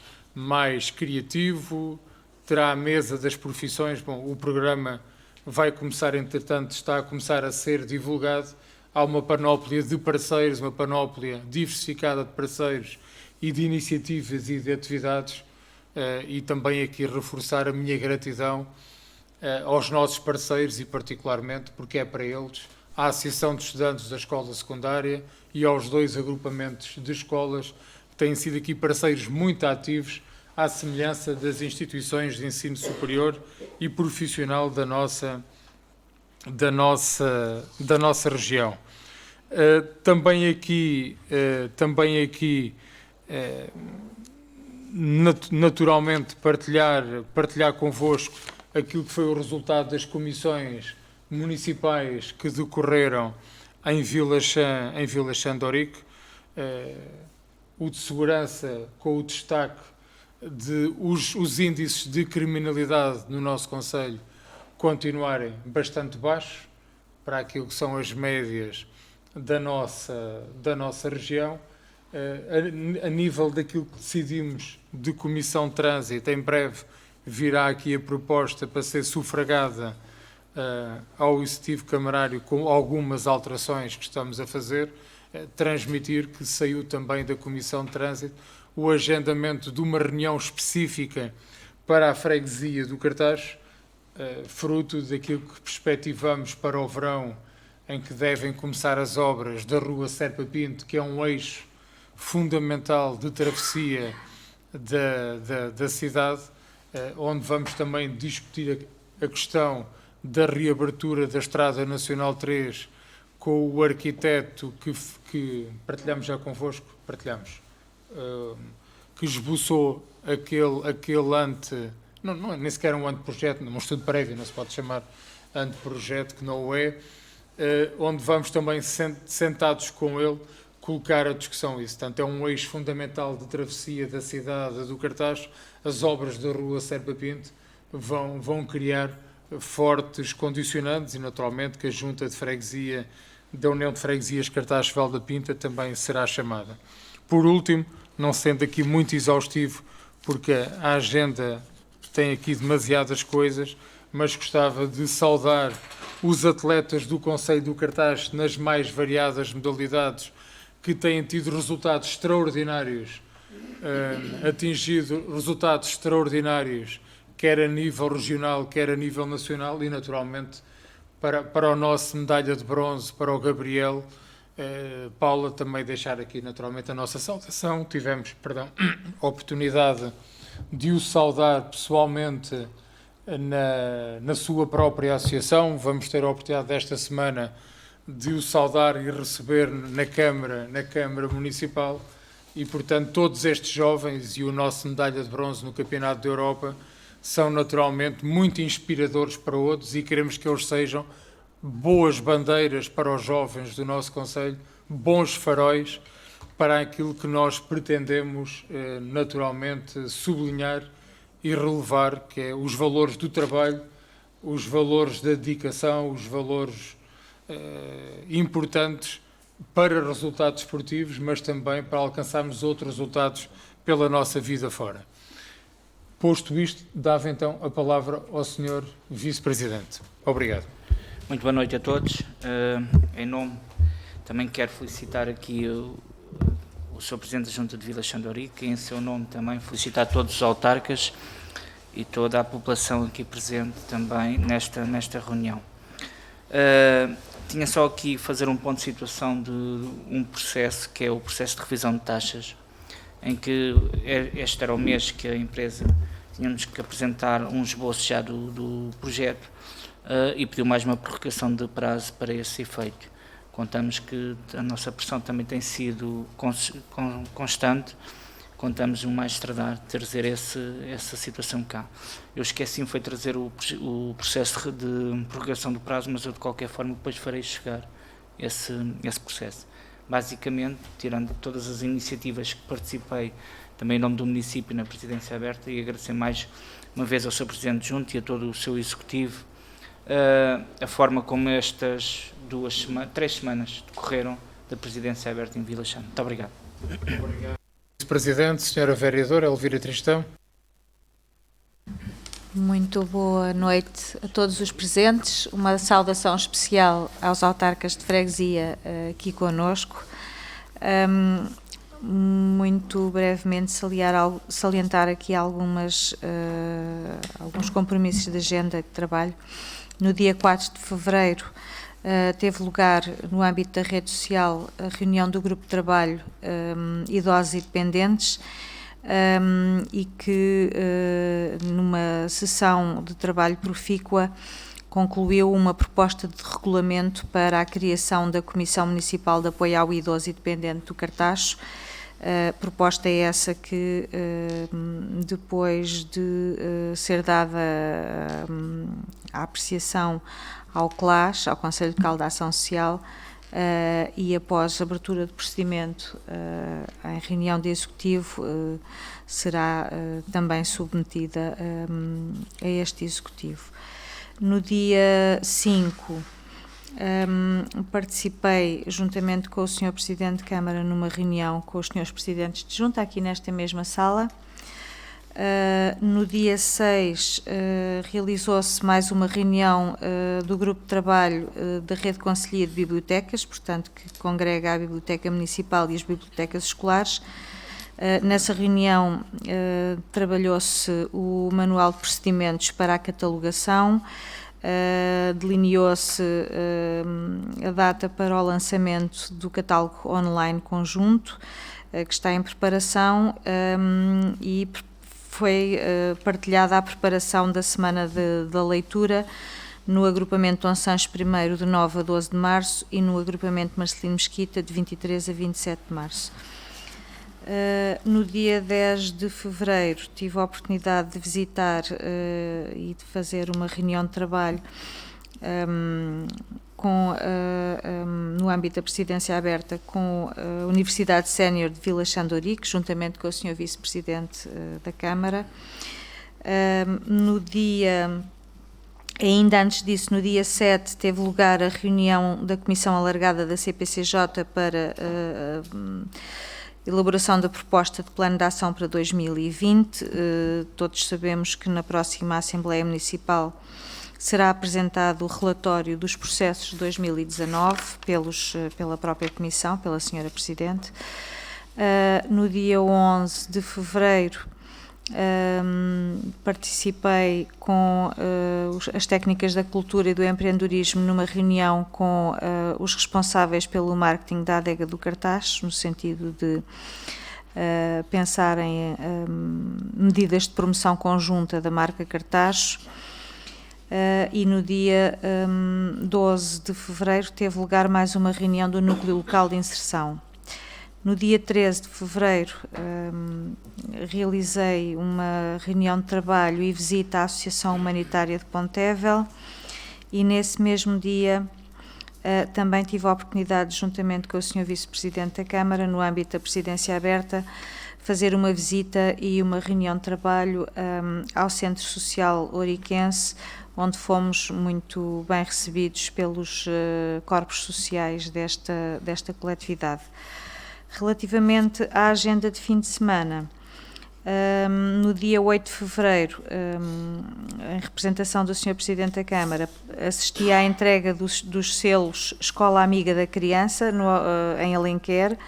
criativo. Terá a mesa das profissões. Bom, o programa vai começar, entretanto, está a começar a ser divulgado. Há uma panóplia de parceiros, uma panóplia diversificada de parceiros e de iniciativas e de atividades, e também aqui reforçar a minha gratidão aos nossos parceiros, e particularmente porque é para eles a Associação de Estudantes da Escola Secundária e aos 2 agrupamentos de escolas que têm sido aqui parceiros muito ativos, à semelhança das instituições de ensino superior e profissional da nossa região. Também aqui naturalmente partilhar convosco aquilo que foi o resultado das comissões municipais que decorreram em Vila Chã de Orique, o de segurança, com o destaque de os índices de criminalidade no nosso concelho continuarem bastante baixos para aquilo que são as médias da nossa região. A nível daquilo que decidimos de Comissão de Trânsito, em breve virá aqui a proposta para ser sufragada ao Executivo Camarário, com algumas alterações que estamos a fazer. Transmitir que saiu também da Comissão de Trânsito o agendamento de uma reunião específica para a freguesia do Cartaz, fruto daquilo que perspectivamos para o verão, em que devem começar as obras da Rua Serpa Pinto, que é um eixo fundamental de travessia da cidade, onde vamos também discutir a questão da reabertura da Estrada Nacional 3 com o arquiteto que partilhamos já convosco, que esboçou aquele não é nem sequer um anteprojeto, um estudo prévio, não se pode chamar anteprojeto, que não o é, onde vamos também, sentados com ele, colocar a discussão isso. Portanto, é um eixo fundamental de travessia da cidade do Cartaz. As obras da Rua Serpa Pinto vão criar fortes condicionantes, e naturalmente que a Junta de Freguesia da União de Freguesias Cartaz-Val da Pinta também será chamada. Por último, não sendo aqui muito exaustivo, porque a agenda tem aqui demasiadas coisas, mas gostava de saudar os atletas do Concelho do Cartaz nas mais variadas modalidades, que têm tido resultados extraordinários, atingido resultados extraordinários, quer a nível regional, quer a nível nacional, e naturalmente para o nosso medalha de bronze, para o Gabriel. Paula, também deixar aqui naturalmente a nossa saudação. Tivemos, a oportunidade de o saudar pessoalmente na sua própria associação. Vamos ter a oportunidade desta semana de o saudar e receber na Câmara Municipal, e portanto todos estes jovens e o nosso medalha de bronze no Campeonato da Europa são naturalmente muito inspiradores para outros, e queremos que eles sejam boas bandeiras para os jovens do nosso concelho, bons faróis para aquilo que nós pretendemos naturalmente sublinhar e relevar, que é os valores do trabalho, os valores da dedicação, os valores importantes para resultados esportivos, mas também para alcançarmos outros resultados pela nossa vida fora. Posto isto, dava então a palavra ao Sr. Vice-Presidente. Obrigado. Muito boa noite a todos. Em nome, também quero felicitar aqui o Sr. Presidente da Junta de Vila Xandorique e em seu nome também felicitar todos os autarcas e toda a população aqui presente também nesta reunião. Tinha só aqui fazer um ponto de situação de um processo que é o processo de revisão de taxas, em que este era o mês que a empresa tínhamos que apresentar um esboço já do projeto e pediu mais uma prorrogação de prazo para esse efeito. Contamos que a nossa pressão também tem sido constante, contamos o mais tardar trazer essa situação cá. Eu esqueci-me foi trazer o processo de prorrogação do prazo, mas eu de qualquer forma depois farei chegar esse processo. Basicamente, tirando todas as iniciativas que participei, também em nome do município na Presidência Aberta, e agradecer mais uma vez ao Sr. Presidente Junto e a todo o seu Executivo, a forma como estas 3 semanas decorreram da Presidência Aberta em Vila Chã. Muito obrigado. Vice-Presidente, Sra. Vereadora Elvira Tristão. Muito boa noite a todos os presentes. Uma saudação especial aos autarcas de freguesia aqui conosco. Muito brevemente salientar aqui alguns compromissos de agenda de trabalho. No dia 4 de fevereiro teve lugar, no âmbito da rede social, a reunião do Grupo de Trabalho Idosos e Dependentes, e que numa sessão de trabalho profícua concluiu uma proposta de regulamento para a criação da Comissão Municipal de Apoio ao Idoso e Dependente do Cartaxo. Proposta é essa que, depois de ser dada a apreciação ao CLAS, ao Conselho Local de Ação Social, e após abertura de procedimento em reunião de Executivo, será também submetida a este Executivo. No dia 5, participei, juntamente com o Sr. Presidente de Câmara, numa reunião com os Srs. Presidentes de Junta, aqui nesta mesma sala. No dia 6, realizou-se mais uma reunião do Grupo de Trabalho da Rede Conselhia de Bibliotecas, portanto, que congrega a Biblioteca Municipal e as bibliotecas escolares. Nessa reunião trabalhou-se o Manual de Procedimentos para a catalogação, delineou-se a data para o lançamento do catálogo online conjunto, que está em preparação, e foi partilhada a preparação da Semana da Leitura no agrupamento Dom Sancho I, de 9 a 12 de março, e no agrupamento Marcelino Mesquita, de 23 a 27 de março. No dia 10 de fevereiro tive a oportunidade de visitar e de fazer uma reunião de trabalho no âmbito da Presidência Aberta com a Universidade Sénior de Vila Xandorique, juntamente com o Sr. Vice-Presidente da Câmara. Ainda antes disso, no dia 7, teve lugar a reunião da Comissão Alargada da CPCJ para elaboração da proposta de plano de ação para 2020. Todos sabemos que na próxima Assembleia Municipal será apresentado o relatório dos processos de 2019 pela própria Comissão, pela Sra. Presidente. No dia 11 de fevereiro, participei com as técnicas da cultura e do empreendedorismo numa reunião com os responsáveis pelo marketing da adega do Cartaxo, no sentido de pensar em medidas de promoção conjunta da marca Cartaxo. E no dia 12 de fevereiro teve lugar mais uma reunião do Núcleo Local de Inserção. No dia 13 de fevereiro realizei uma reunião de trabalho e visita à Associação Humanitária de Pontevel, e nesse mesmo dia também tive a oportunidade, juntamente com o Sr. Vice-Presidente da Câmara, no âmbito da Presidência Aberta, fazer uma visita e uma reunião de trabalho ao Centro Social Ouriquense, onde fomos muito bem recebidos pelos corpos sociais desta coletividade. Relativamente à agenda de fim de semana, No dia 8 de fevereiro, em representação do Sr. Presidente da Câmara, assisti à entrega dos selos Escola Amiga da Criança, em Alenquer.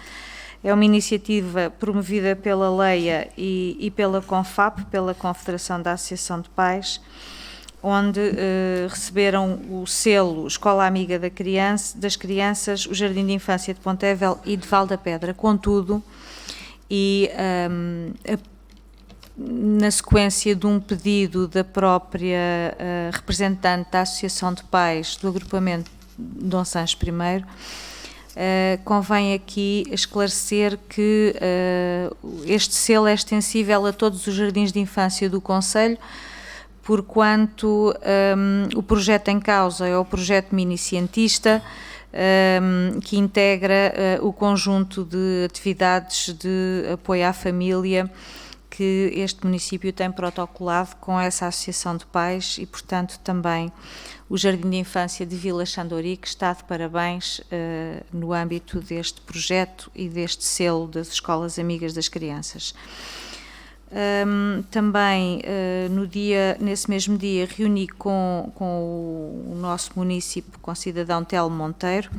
É uma iniciativa promovida pela Leia e pela CONFAP, pela Confederação da Associação de Pais, onde receberam o selo Escola Amiga das Crianças, o Jardim de Infância de Pontevel e de Val da Pedra. Contudo, na sequência de um pedido da própria representante da Associação de Pais do agrupamento Dom Sancho I, convém aqui esclarecer que este selo é extensível a todos os jardins de infância do concelho, porquanto o projeto em causa é o projeto mini-cientista, que integra o conjunto de atividades de apoio à família que este município tem protocolado com essa associação de pais e, portanto, também o Jardim de Infância de Vila Xandorique está de parabéns no âmbito deste projeto e deste selo das Escolas Amigas das Crianças. Também nesse mesmo dia reuni com o nosso município, com o cidadão Telmo Monteiro,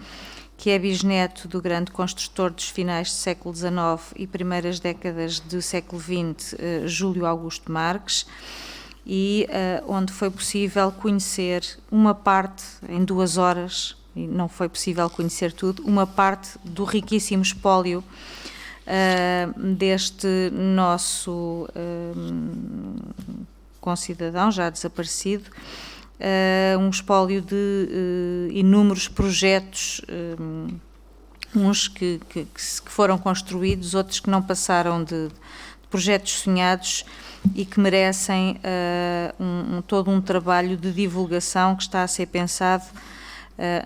que é bisneto do grande construtor dos finais do século XIX e primeiras décadas do século XX, Júlio Augusto Marques, e onde foi possível conhecer uma parte, em 2 horas, e não foi possível conhecer tudo, uma parte do riquíssimo espólio deste nosso concidadão, já desaparecido, um espólio de inúmeros projetos, uns que foram construídos, outros que não passaram de projetos sonhados e que merecem todo um trabalho de divulgação que está a ser pensado,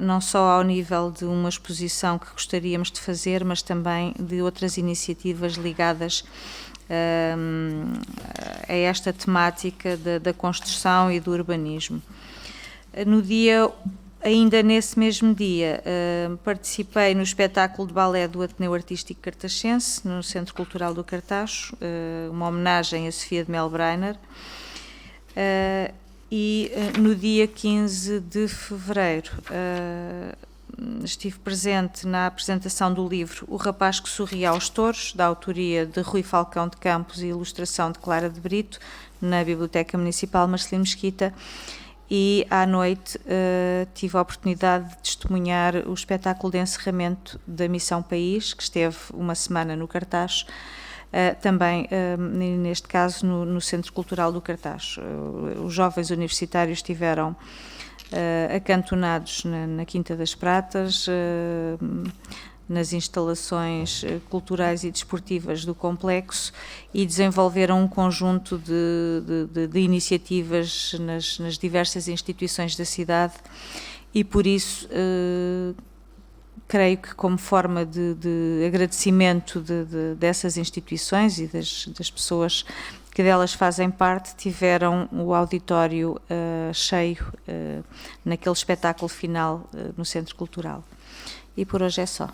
não só ao nível de uma exposição que gostaríamos de fazer, mas também de outras iniciativas ligadas a esta temática da construção e do urbanismo. Ainda nesse mesmo dia, participei no espetáculo de balé do Ateneu Artístico Cartaxense, no Centro Cultural do Cartaxo, uma homenagem a Sofia de Mel Breiner. E no dia 15 de fevereiro estive presente na apresentação do livro O Rapaz que Sorria aos Touros, da autoria de Rui Falcão de Campos e ilustração de Clara de Brito, na Biblioteca Municipal Marcelino Mesquita, e à noite tive a oportunidade de testemunhar o espetáculo de encerramento da Missão País, que esteve uma semana no Cartaxo, também, neste caso, no Centro Cultural do Cartaxo. Os jovens universitários estiveram acantonados na Quinta das Pratas, nas instalações culturais e desportivas do complexo, e desenvolveram um conjunto de iniciativas nas diversas instituições da cidade, e por isso creio que, como forma de agradecimento dessas instituições e das pessoas que delas fazem parte, tiveram o auditório cheio naquele espetáculo final no Centro Cultural. E por hoje é só.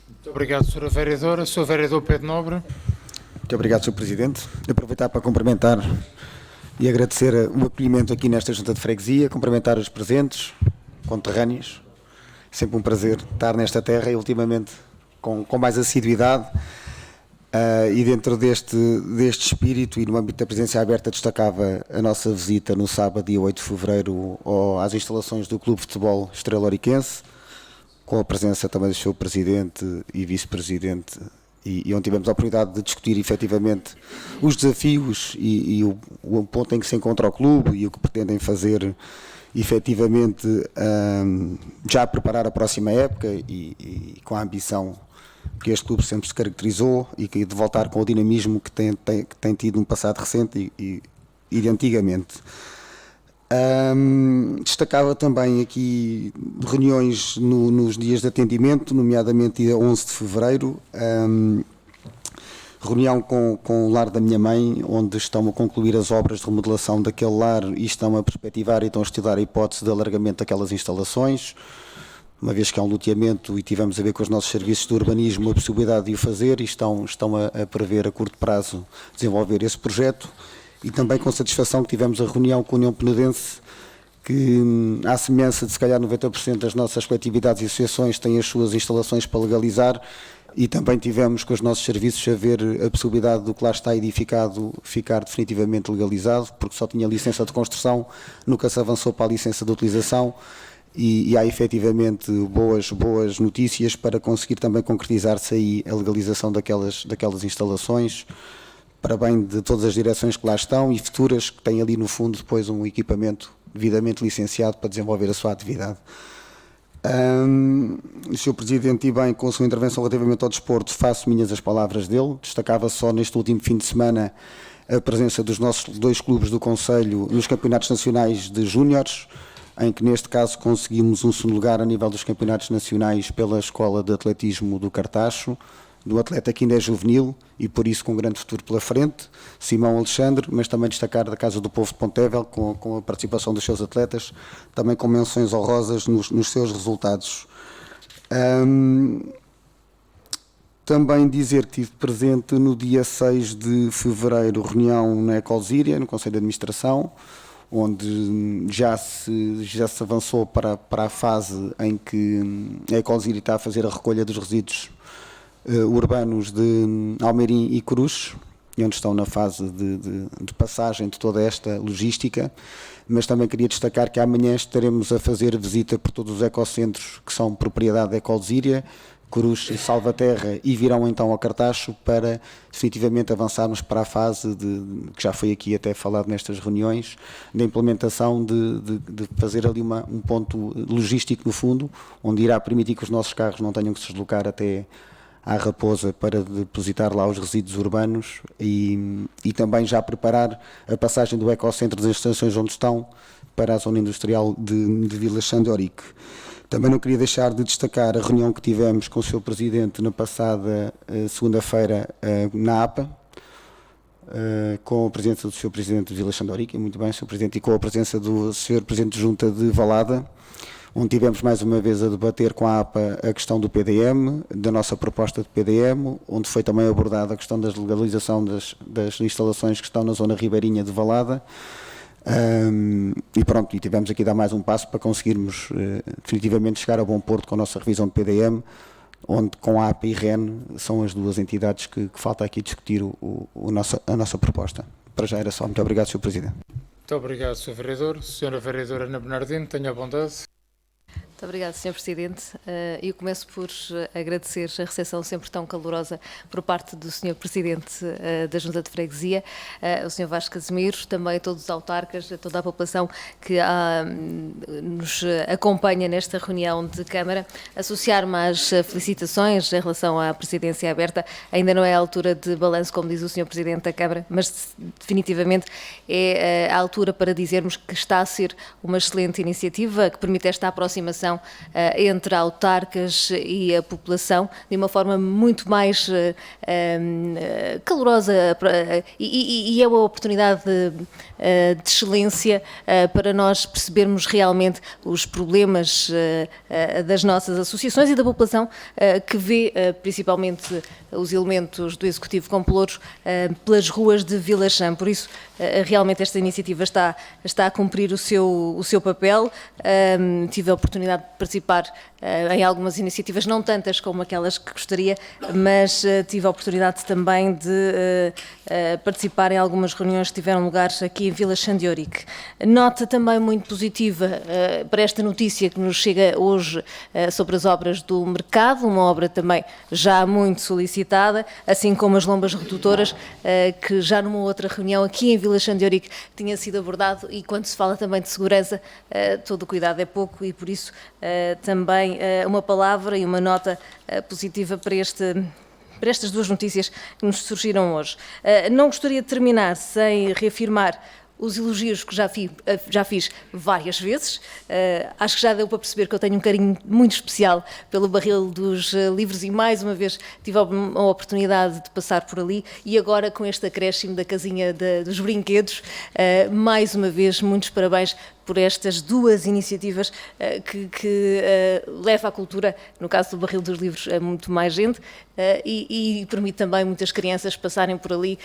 Muito obrigado, Sra. Vereadora. Sr. Vereador Pedro Nobre. Muito obrigado, Sr. Presidente. Aproveitar para cumprimentar e agradecer o acolhimento aqui nesta Junta de Freguesia, cumprimentar os presentes, conterrâneos. Sempre um prazer estar nesta terra e, ultimamente, com mais assiduidade. E dentro deste espírito e no âmbito da presença aberta, destacava a nossa visita no sábado, dia 8 de fevereiro, às instalações do Clube de Futebol Estrela Oriquense, com a presença também do Sr. Presidente e Vice-Presidente, e onde tivemos a oportunidade de discutir efetivamente os desafios e o ponto em que se encontra o clube e o que pretendem fazer efetivamente, já a preparar a próxima época e com a ambição que este clube sempre se caracterizou e que de voltar com o dinamismo que tem tido no passado recente e de antigamente. Destacava também aqui reuniões nos dias de atendimento, nomeadamente dia 11 de fevereiro, reunião com o lar da minha mãe, onde estão a concluir as obras de remodelação daquele lar e estão a perspectivar e estão a estudar a hipótese de alargamento daquelas instalações. uma vez que há um loteamento e tivemos a ver com os nossos serviços de urbanismo a possibilidade de o fazer e estão a prever a curto prazo desenvolver esse projeto. E também com satisfação que tivemos a reunião com a União Penedense, que, à semelhança de se calhar 90% das nossas coletividades e associações têm as suas instalações para legalizar, e também tivemos com os nossos serviços a ver a possibilidade do que lá está edificado ficar definitivamente legalizado, porque só tinha licença de construção, nunca se avançou para a licença de utilização, e há efetivamente boas notícias para conseguir também concretizar-se aí a legalização daquelas instalações, para bem de todas as direções que lá estão e futuras, que têm ali no fundo depois um equipamento devidamente licenciado para desenvolver a sua atividade. O Sr. Presidente, e bem, com a sua intervenção relativamente ao desporto, faço minhas as palavras dele. Destacava só neste último fim de semana a presença dos nossos 2 clubes do Conselho nos campeonatos nacionais de júniores, em que neste caso conseguimos um segundo lugar a nível dos campeonatos nacionais pela Escola de Atletismo do Cartacho, do atleta que ainda é juvenil e por isso com um grande futuro pela frente, Simão Alexandre, mas também destacar da Casa do Povo de Pontevel, com a participação dos seus atletas, também com menções honrosas nos seus resultados. Também dizer que estive presente no dia 6 de fevereiro, reunião na Ecolsíria, no Conselho de Administração, onde já se avançou para a fase em que a Ecolsíria está a fazer a recolha dos resíduos urbanos de Almeirim e Cruz, onde estão na fase de passagem de toda esta logística, mas também queria destacar que amanhã estaremos a fazer visita por todos os ecocentros que são propriedade da Ecolsíria, Cruz e Salvaterra, e virão então ao Cartacho para definitivamente avançarmos para a fase que já foi aqui até falado nestas reuniões, da implementação de fazer ali um ponto logístico no fundo, onde irá permitir que os nossos carros não tenham que se deslocar até à Raposa para depositar lá os resíduos urbanos e também já preparar a passagem do ecocentro das estações onde estão para a zona industrial de Vila Xandorique. Também não queria deixar de destacar a reunião que tivemos com o Sr. Presidente na passada segunda-feira na APA, com a presença do Sr. Presidente de Vila Xandorique, muito bem, Sr. Presidente, e com a presença do Sr. Presidente de Junta de Valada, onde tivemos mais uma vez a debater com a APA a questão do PDM, da nossa proposta de PDM, onde foi também abordada a questão da legalização das instalações que estão na zona ribeirinha de Valada. E pronto, e tivemos aqui a dar mais um passo para conseguirmos definitivamente chegar a bom porto com a nossa revisão de PDM, onde com a APA e REN são as 2 entidades que falta aqui discutir a nossa proposta. Para já era só. Muito obrigado, Sr. Presidente. Muito obrigado, Sr. Vereador. Sra. Vereadora Ana Bernardino, tenha a bondade. Muito obrigada, Sr. Presidente. Eu começo por agradecer a recepção sempre tão calorosa por parte do Sr. Presidente da Junta de Freguesia, o Sr. Vasco Casimiro, também a todos os autarcas, a toda a população que nos acompanha nesta reunião de Câmara. Associar-me às felicitações em relação à presidência aberta. Ainda não é a altura de balanço, como diz o Sr. Presidente da Câmara, mas definitivamente é a altura para dizermos que está a ser uma excelente iniciativa que permite esta aproximação entre autarcas e a população de uma forma muito mais calorosa e é uma oportunidade de excelência para nós percebermos realmente os problemas das nossas associações e da população que vê principalmente os elementos do Executivo com pelouros pelas ruas de Vila Chã. Por isso, realmente esta iniciativa está a cumprir o seu papel. Tive a oportunidade de participar em algumas iniciativas, não tantas como aquelas que gostaria, mas tive a oportunidade também de participar em algumas reuniões que tiveram lugar aqui em Vila Xandorique. Nota também muito positiva para esta notícia que nos chega hoje sobre as obras do mercado, uma obra também já muito solicitada, assim como as lombas redutoras, que já numa outra reunião aqui em Vila Xandorique tinha sido abordado, e quando se fala também de segurança, todo o cuidado é pouco, e por isso também uma palavra e uma nota positiva para estas 2 notícias que nos surgiram hoje. Não gostaria de terminar sem reafirmar os elogios que já fiz várias vezes. Acho que já deu para perceber que eu tenho um carinho muito especial pelo Barril dos Livros e mais uma vez tive a oportunidade de passar por ali, e agora com este acréscimo da casinha dos brinquedos, mais uma vez muitos parabéns por estas duas iniciativas que leva a cultura, no caso do Barril dos Livros, a muito mais gente e permite também muitas crianças passarem por ali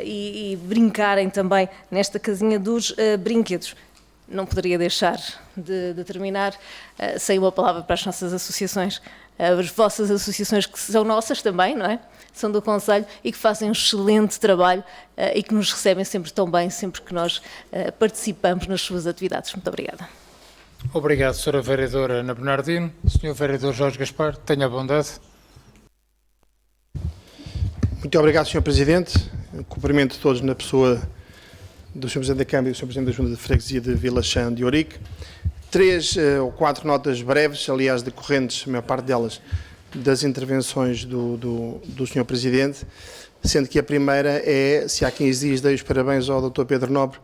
e brincarem também nesta casinha dos brinquedos. Não poderia deixar de terminar sem uma palavra para as nossas associações, as vossas associações que são nossas também, não é? São do Conselho e que fazem um excelente trabalho e que nos recebem sempre tão bem, sempre que nós participamos nas suas atividades. Muito obrigada. Obrigado, Sra. Vereadora Ana Bernardino. Sr. Vereador Jorge Gaspar, tenha a bondade. Muito obrigado, Sr. Presidente. Cumprimento todos na pessoa do Sr. Presidente da Câmara e do Sr. Presidente da Junta de Freguesia de Vila Chã de Ourique. 3 ou 4 notas breves, aliás decorrentes, a maior parte delas, das intervenções do Sr. Presidente, sendo que a primeira é, se há 15 dias dei os parabéns ao Dr. Pedro Nobre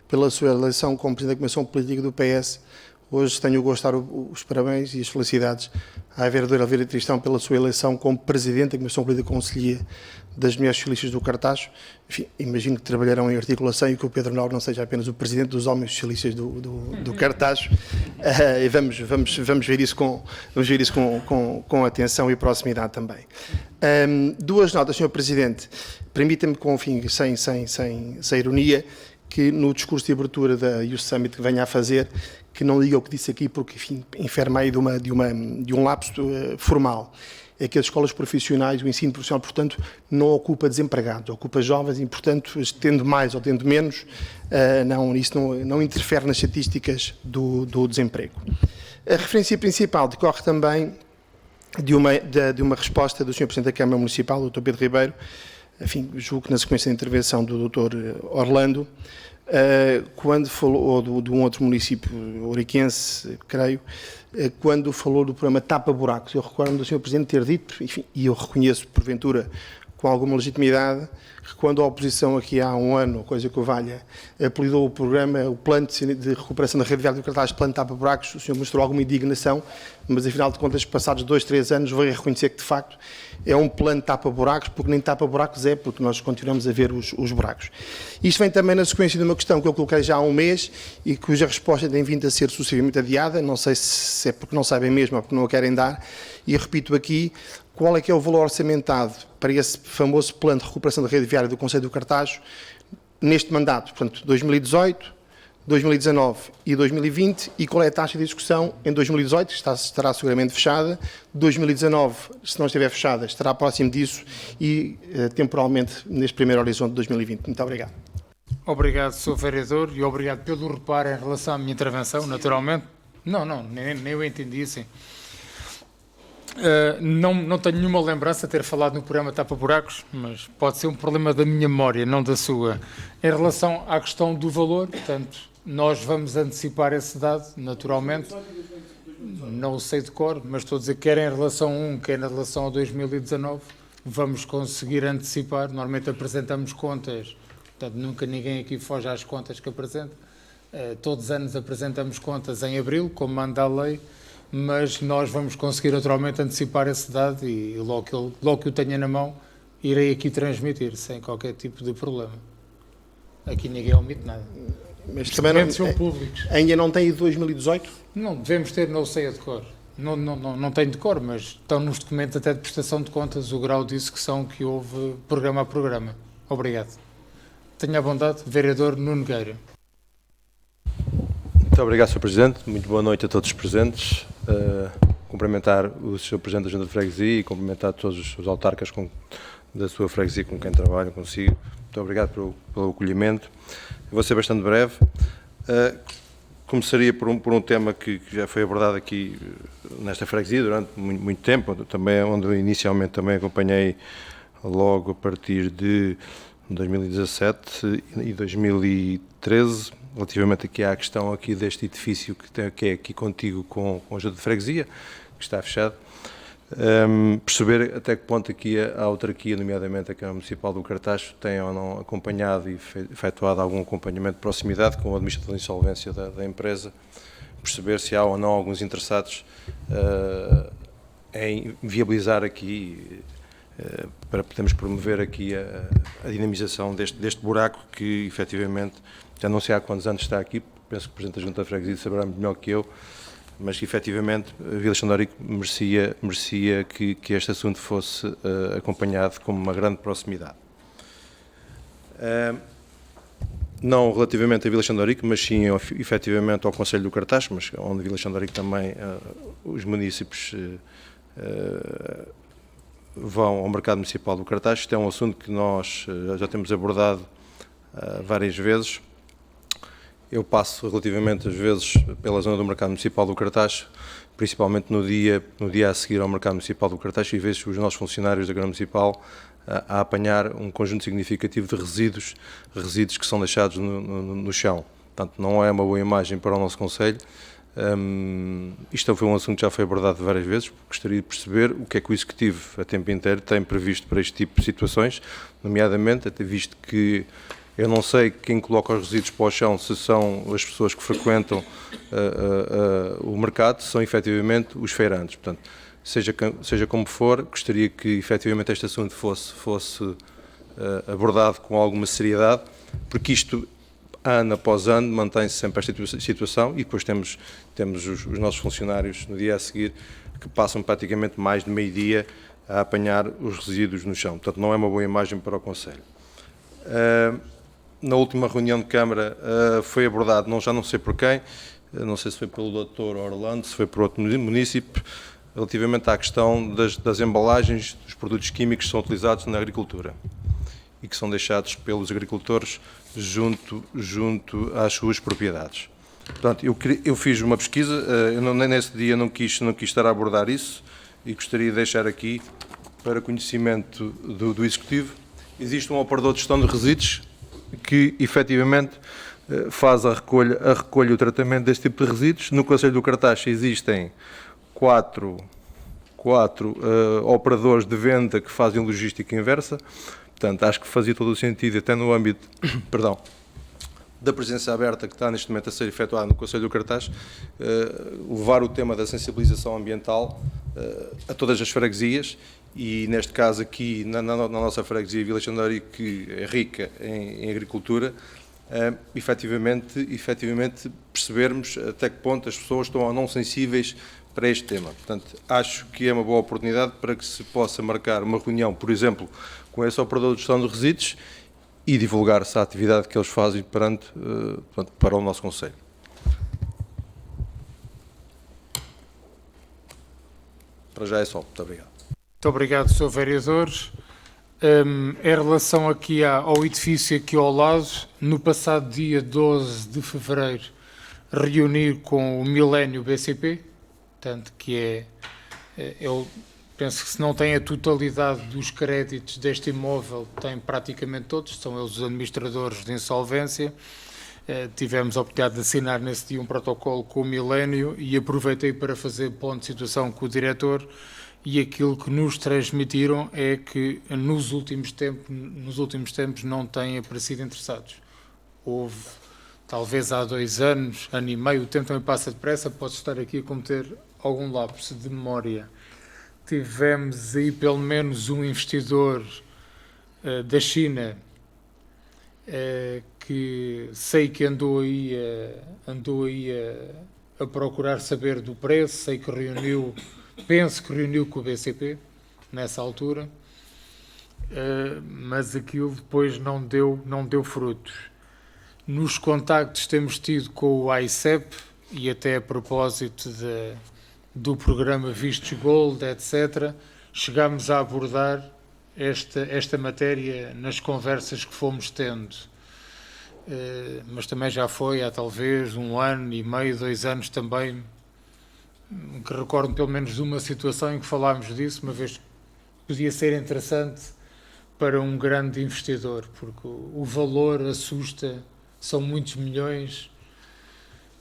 pela sua eleição como Presidente da Comissão Política do PS, hoje tenho o gosto de dar os parabéns e as felicidades à vereadora Elvira Tristão pela sua eleição como Presidente da Comissão Política Conselhia das Mulheres Socialistas do Cartaxo. Enfim, imagino que trabalharão em articulação e que o Pedro Nobre não seja apenas o Presidente dos Homens Socialistas do Cartaxo. E vamos ver isso com atenção e proximidade também. 2 notas, Sr. Presidente. Permita-me, sem ironia, que no discurso de abertura da Youth Summit que venha a fazer, que não diga o que disse aqui, porque, enfim, enferma aí de um lapso formal. É que as escolas profissionais, o ensino profissional, portanto, não ocupa desempregados, ocupa jovens e, portanto, tendo mais ou tendo menos, isso não interfere nas estatísticas do desemprego. A referência principal decorre também de uma resposta do Sr. Presidente da Câmara Municipal, o Dr. Pedro Ribeiro, enfim, julgo que na sequência da intervenção do Dr. Orlando, quando falou, ou de um outro município ouriquense, creio, quando falou do programa Tapa Buracos. Eu recordo-me do Sr. Presidente ter dito, enfim, e eu reconheço, porventura, com alguma legitimidade, que quando a oposição aqui há um ano, coisa que o valha, apelidou o programa, o plano de recuperação da rede viária do Cartaz, plano Tapa Buracos, o senhor mostrou alguma indignação, mas afinal de contas, passados 2, 3 anos, veio a reconhecer que de facto é um plano Tapa Buracos, porque nem Tapa Buracos é, porque nós continuamos a ver os buracos. Isto vem também na sequência de uma questão que eu coloquei já há um mês e cuja resposta tem vindo a ser sucessivamente adiada, não sei se é porque não sabem mesmo ou porque não a querem dar, e repito aqui, qual é que é o valor orçamentado para esse famoso plano de recuperação da rede viária do Conselho do Cartaxo neste mandato, portanto, 2018, 2019 e 2020, e qual é a taxa de execução em 2018, que estará seguramente fechada, 2019, se não estiver fechada, estará próximo disso e temporalmente neste primeiro horizonte de 2020. Muito obrigado. Obrigado, Sr. Vereador, e obrigado pelo reparo em relação à minha intervenção, naturalmente. Não, nem eu entendi assim. Não tenho nenhuma lembrança de ter falado no programa Tapa Buracos, mas pode ser um problema da minha memória, não da sua. Em relação à questão do valor, portanto, nós vamos antecipar esse dado, naturalmente. Não o sei de cor, mas estou a dizer que quer em relação a quer em relação a 2019, vamos conseguir antecipar. Normalmente apresentamos contas, portanto, nunca ninguém aqui foge às contas que apresenta. Todos os anos apresentamos contas em abril, como manda a lei, mas nós vamos conseguir naturalmente antecipar esse dado e logo que o tenha na mão, irei aqui transmitir, sem qualquer tipo de problema. Aqui ninguém omite nada. Mas também são públicos. Ainda não tem 2018? Não, devemos ter, não sei a de cor. Não tenho de cor, mas estão nos documentos até de prestação de contas o grau de execução que houve programa a programa. Obrigado. Tenha a bondade, Vereador Nuno Gueira. Muito obrigado, Sr. Presidente. Muito boa noite a todos os presentes. Cumprimentar o Sr. Presidente da Junta de Freguesia e cumprimentar todos os autarcas da sua freguesia com quem trabalham consigo. Muito obrigado pelo acolhimento. Eu vou ser bastante breve. Começaria por um tema que já foi abordado aqui nesta freguesia durante muito tempo, também, onde inicialmente também acompanhei logo a partir de 2017 e 2013, relativamente aqui à questão aqui deste edifício que é aqui contigo com a Junta de Freguesia, que está fechado, perceber até que ponto aqui a autarquia, nomeadamente a Câmara Municipal do Cartaxo, tem ou não acompanhado e efetuado algum acompanhamento de proximidade com a administração de insolvência da empresa, perceber se há ou não alguns interessados em viabilizar aqui, para podermos promover aqui a dinamização deste buraco que efetivamente já não sei há quantos anos está aqui, penso que o Presidente da Junta de Freguesia saberá melhor que eu, mas que efetivamente Vilaxão de Ourique merecia que este assunto fosse acompanhado com uma grande proximidade. Não relativamente a Vilaxão de Ourique, mas sim efetivamente ao Conselho do Cartaz, mas onde Vilaxão de Ourique também os municípios vão ao mercado municipal do Cartaz. Isto é um assunto que nós já temos abordado várias vezes. Eu passo relativamente às vezes pela zona do mercado municipal do Cartaz, principalmente no dia a seguir ao mercado municipal do Cartaz, e vejo os nossos funcionários da Câmara Municipal a apanhar um conjunto significativo de resíduos que são deixados no chão. Portanto, não é uma boa imagem para o nosso Conselho. Isto foi um assunto que já foi abordado várias vezes. Gostaria de perceber o que é que o Executivo, a tempo inteiro, tem previsto para este tipo de situações, nomeadamente, até visto que eu não sei quem coloca os resíduos para o chão, se são as pessoas que frequentam o mercado, se são efetivamente os feirantes. Portanto, seja como for, gostaria que efetivamente este assunto fosse abordado com alguma seriedade, porque isto, ano após ano, mantém-se sempre esta situação, e depois temos os nossos funcionários no dia a seguir que passam praticamente mais de meio-dia a apanhar os resíduos no chão. Portanto, não é uma boa imagem para o Conselho. Na última reunião de Câmara foi abordado, já não sei por quem, não sei se foi pelo Dr. Orlando, se foi por outro município, relativamente à questão das embalagens dos produtos químicos que são utilizados na agricultura e que são deixados pelos agricultores junto às suas propriedades. Portanto, eu fiz uma pesquisa, nesse dia não quis estar a abordar isso, e gostaria de deixar aqui para conhecimento do Executivo. Existe um operador de gestão de resíduos que efetivamente faz a recolha e o tratamento deste tipo de resíduos. No Conselho do Cartaz existem quatro operadores de venda que fazem logística inversa. Portanto, acho que fazia todo o sentido, até no âmbito da presença aberta que está neste momento a ser efetuada no Conselho do Cartaz, levar o tema da sensibilização ambiental a todas as freguesias, e neste caso aqui na nossa freguesia Vilaxão de Ourique, que é rica em agricultura, efetivamente percebermos até que ponto as pessoas estão ou não sensíveis para este tema. Portanto, acho que é uma boa oportunidade para que se possa marcar uma reunião, por exemplo, com esse operador de gestão de resíduos, e divulgar-se a atividade que eles fazem para o nosso Conselho. Para já é só. Muito obrigado. Muito obrigado, Sr. Vereador. Em relação aqui ao edifício aqui ao lado, no passado dia 12 de fevereiro, reunir com o Milênio BCP, portanto, que eu penso que se não tem a totalidade dos créditos deste imóvel, tem praticamente todos, são eles os administradores de insolvência. Tivemos a oportunidade de assinar nesse dia um protocolo com o Milênio, e aproveitei para fazer ponto de situação com o diretor, e aquilo que nos transmitiram é que nos últimos tempos não têm aparecido interessados. Houve, talvez há 2 anos, ano e meio, o tempo também passa depressa, posso estar aqui a cometer algum lapso de memória. Tivemos aí pelo menos um investidor da China que sei que andou aí a procurar saber do preço, sei que penso que reuniu com o BCP nessa altura, mas aquilo depois não deu frutos. Nos contactos que temos tido com o AICEP, e até a propósito do programa Vistos Gold, etc., chegámos a abordar esta matéria nas conversas que fomos tendo. Mas também já foi há talvez 1 ano e meio, 2 anos também, que recordo pelo menos de uma situação em que falámos disso, uma vez que podia ser interessante para um grande investidor, porque o valor assusta, são muitos milhões,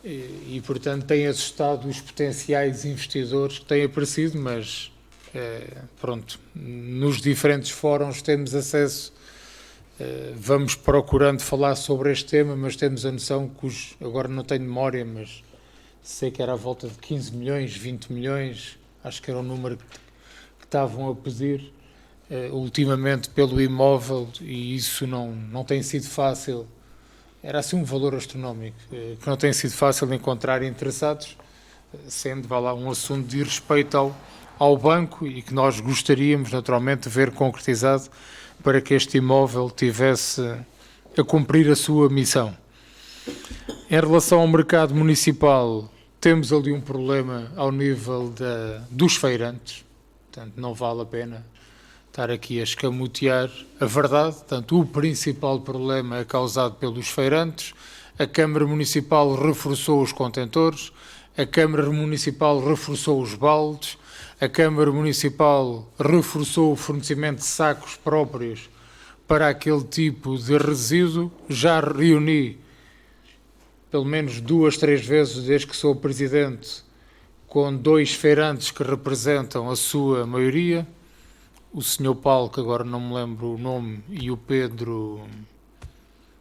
e portanto tem assustado os potenciais investidores que têm aparecido, mas pronto, nos diferentes fóruns temos acesso, vamos procurando falar sobre este tema, mas temos a noção que agora não tenho memória, mas sei que era à volta de 15 milhões, 20 milhões, acho que era o número que estavam a pedir ultimamente pelo imóvel, e isso não tem sido fácil era assim um valor astronómico, que não tem sido fácil encontrar interessados, sendo vá lá, um assunto de respeito ao banco e que nós gostaríamos naturalmente de ver concretizado para que este imóvel tivesse a cumprir a sua missão. Em relação ao mercado municipal, temos ali um problema ao nível dos feirantes, portanto não vale a pena estar aqui a escamotear a verdade. Portanto, o principal problema é causado pelos feirantes. A Câmara Municipal reforçou os contentores, a Câmara Municipal reforçou os baldes, a Câmara Municipal reforçou o fornecimento de sacos próprios para aquele tipo de resíduo. Já reuni pelo menos 2, 3 vezes, desde que sou presidente, com 2 feirantes que representam a sua maioria, o Sr. Paulo, que agora não me lembro o nome, e o Pedro...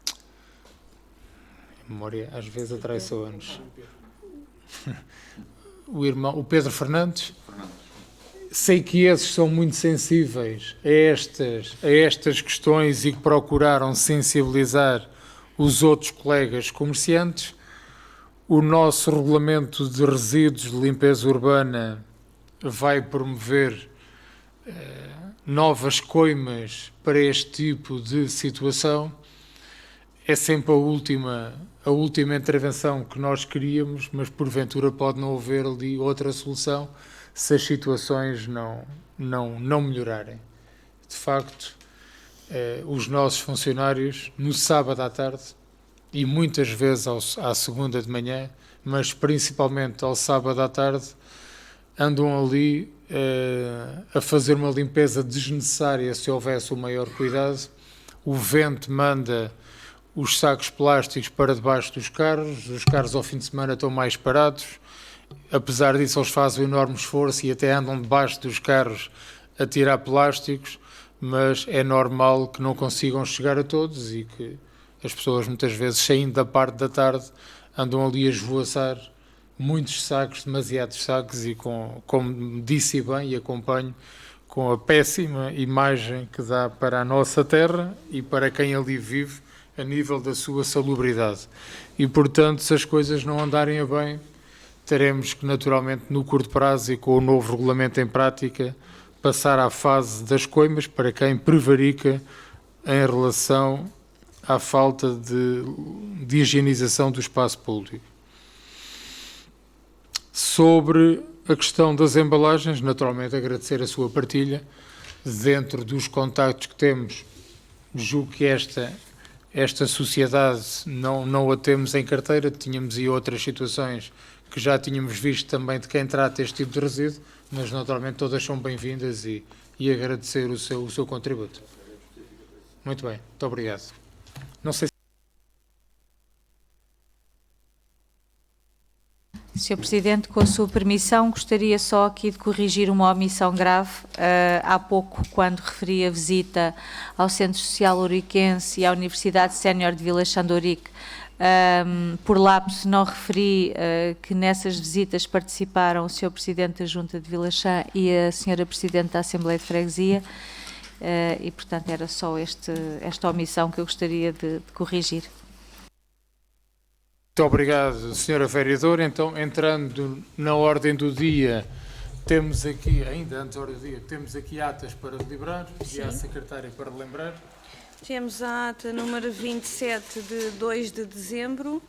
A memória às vezes atraiçoa-nos. O Pedro Fernandes. Sei que esses são muito sensíveis a estas questões e que procuraram sensibilizar os outros colegas comerciantes. O nosso regulamento de resíduos de limpeza urbana vai promover novas coimas para este tipo de situação. É sempre a última intervenção que nós queríamos, mas porventura pode não haver ali outra solução se as situações não melhorarem. De facto, os nossos funcionários, no sábado à tarde, e muitas vezes à segunda de manhã, mas principalmente ao sábado à tarde, andam ali a fazer uma limpeza desnecessária se houvesse o maior cuidado. O vento manda os sacos plásticos para debaixo dos carros, os carros ao fim de semana estão mais parados. Apesar disso, eles fazem um enorme esforço e até andam debaixo dos carros a tirar plásticos, mas é normal que não consigam chegar a todos e que as pessoas, muitas vezes, saindo da parte da tarde, andam ali a esvoaçar muitos sacos, demasiados sacos, e como disse bem e acompanho, com a péssima imagem que dá para a nossa terra e para quem ali vive, a nível da sua salubridade. E, portanto, se as coisas não andarem a bem, teremos que, naturalmente, no curto prazo e com o novo regulamento em prática, passar à fase das coimas para quem prevarica em relação à falta de higienização do espaço público. Sobre a questão das embalagens, naturalmente agradecer a sua partilha. Dentro dos contactos que temos, julgo que esta sociedade não a temos em carteira, tínhamos aí outras situações que já tínhamos visto também de quem trata este tipo de resíduo, mas naturalmente todas são bem-vindas e agradecer o seu contributo. Muito bem, muito obrigado. Não sei se... Sr. Presidente, com a sua permissão, gostaria só aqui de corrigir uma omissão grave. Há pouco, quando referi a visita ao Centro Social Ouriquense e à Universidade Sénior de Vilaxã de Ourique, por lapso não referi que nessas visitas participaram o Sr. Presidente da Junta de Vilaxã e a Sra. Presidente da Assembleia de Freguesia, e portanto era só esta omissão que eu gostaria de corrigir. Muito obrigado, Sra. Vereadora. Então, entrando na ordem do dia, temos aqui, ainda antes da ordem do dia, temos aqui atas para deliberar, e a Secretária para lembrar. Temos a ata número 27 de 2 de dezembro,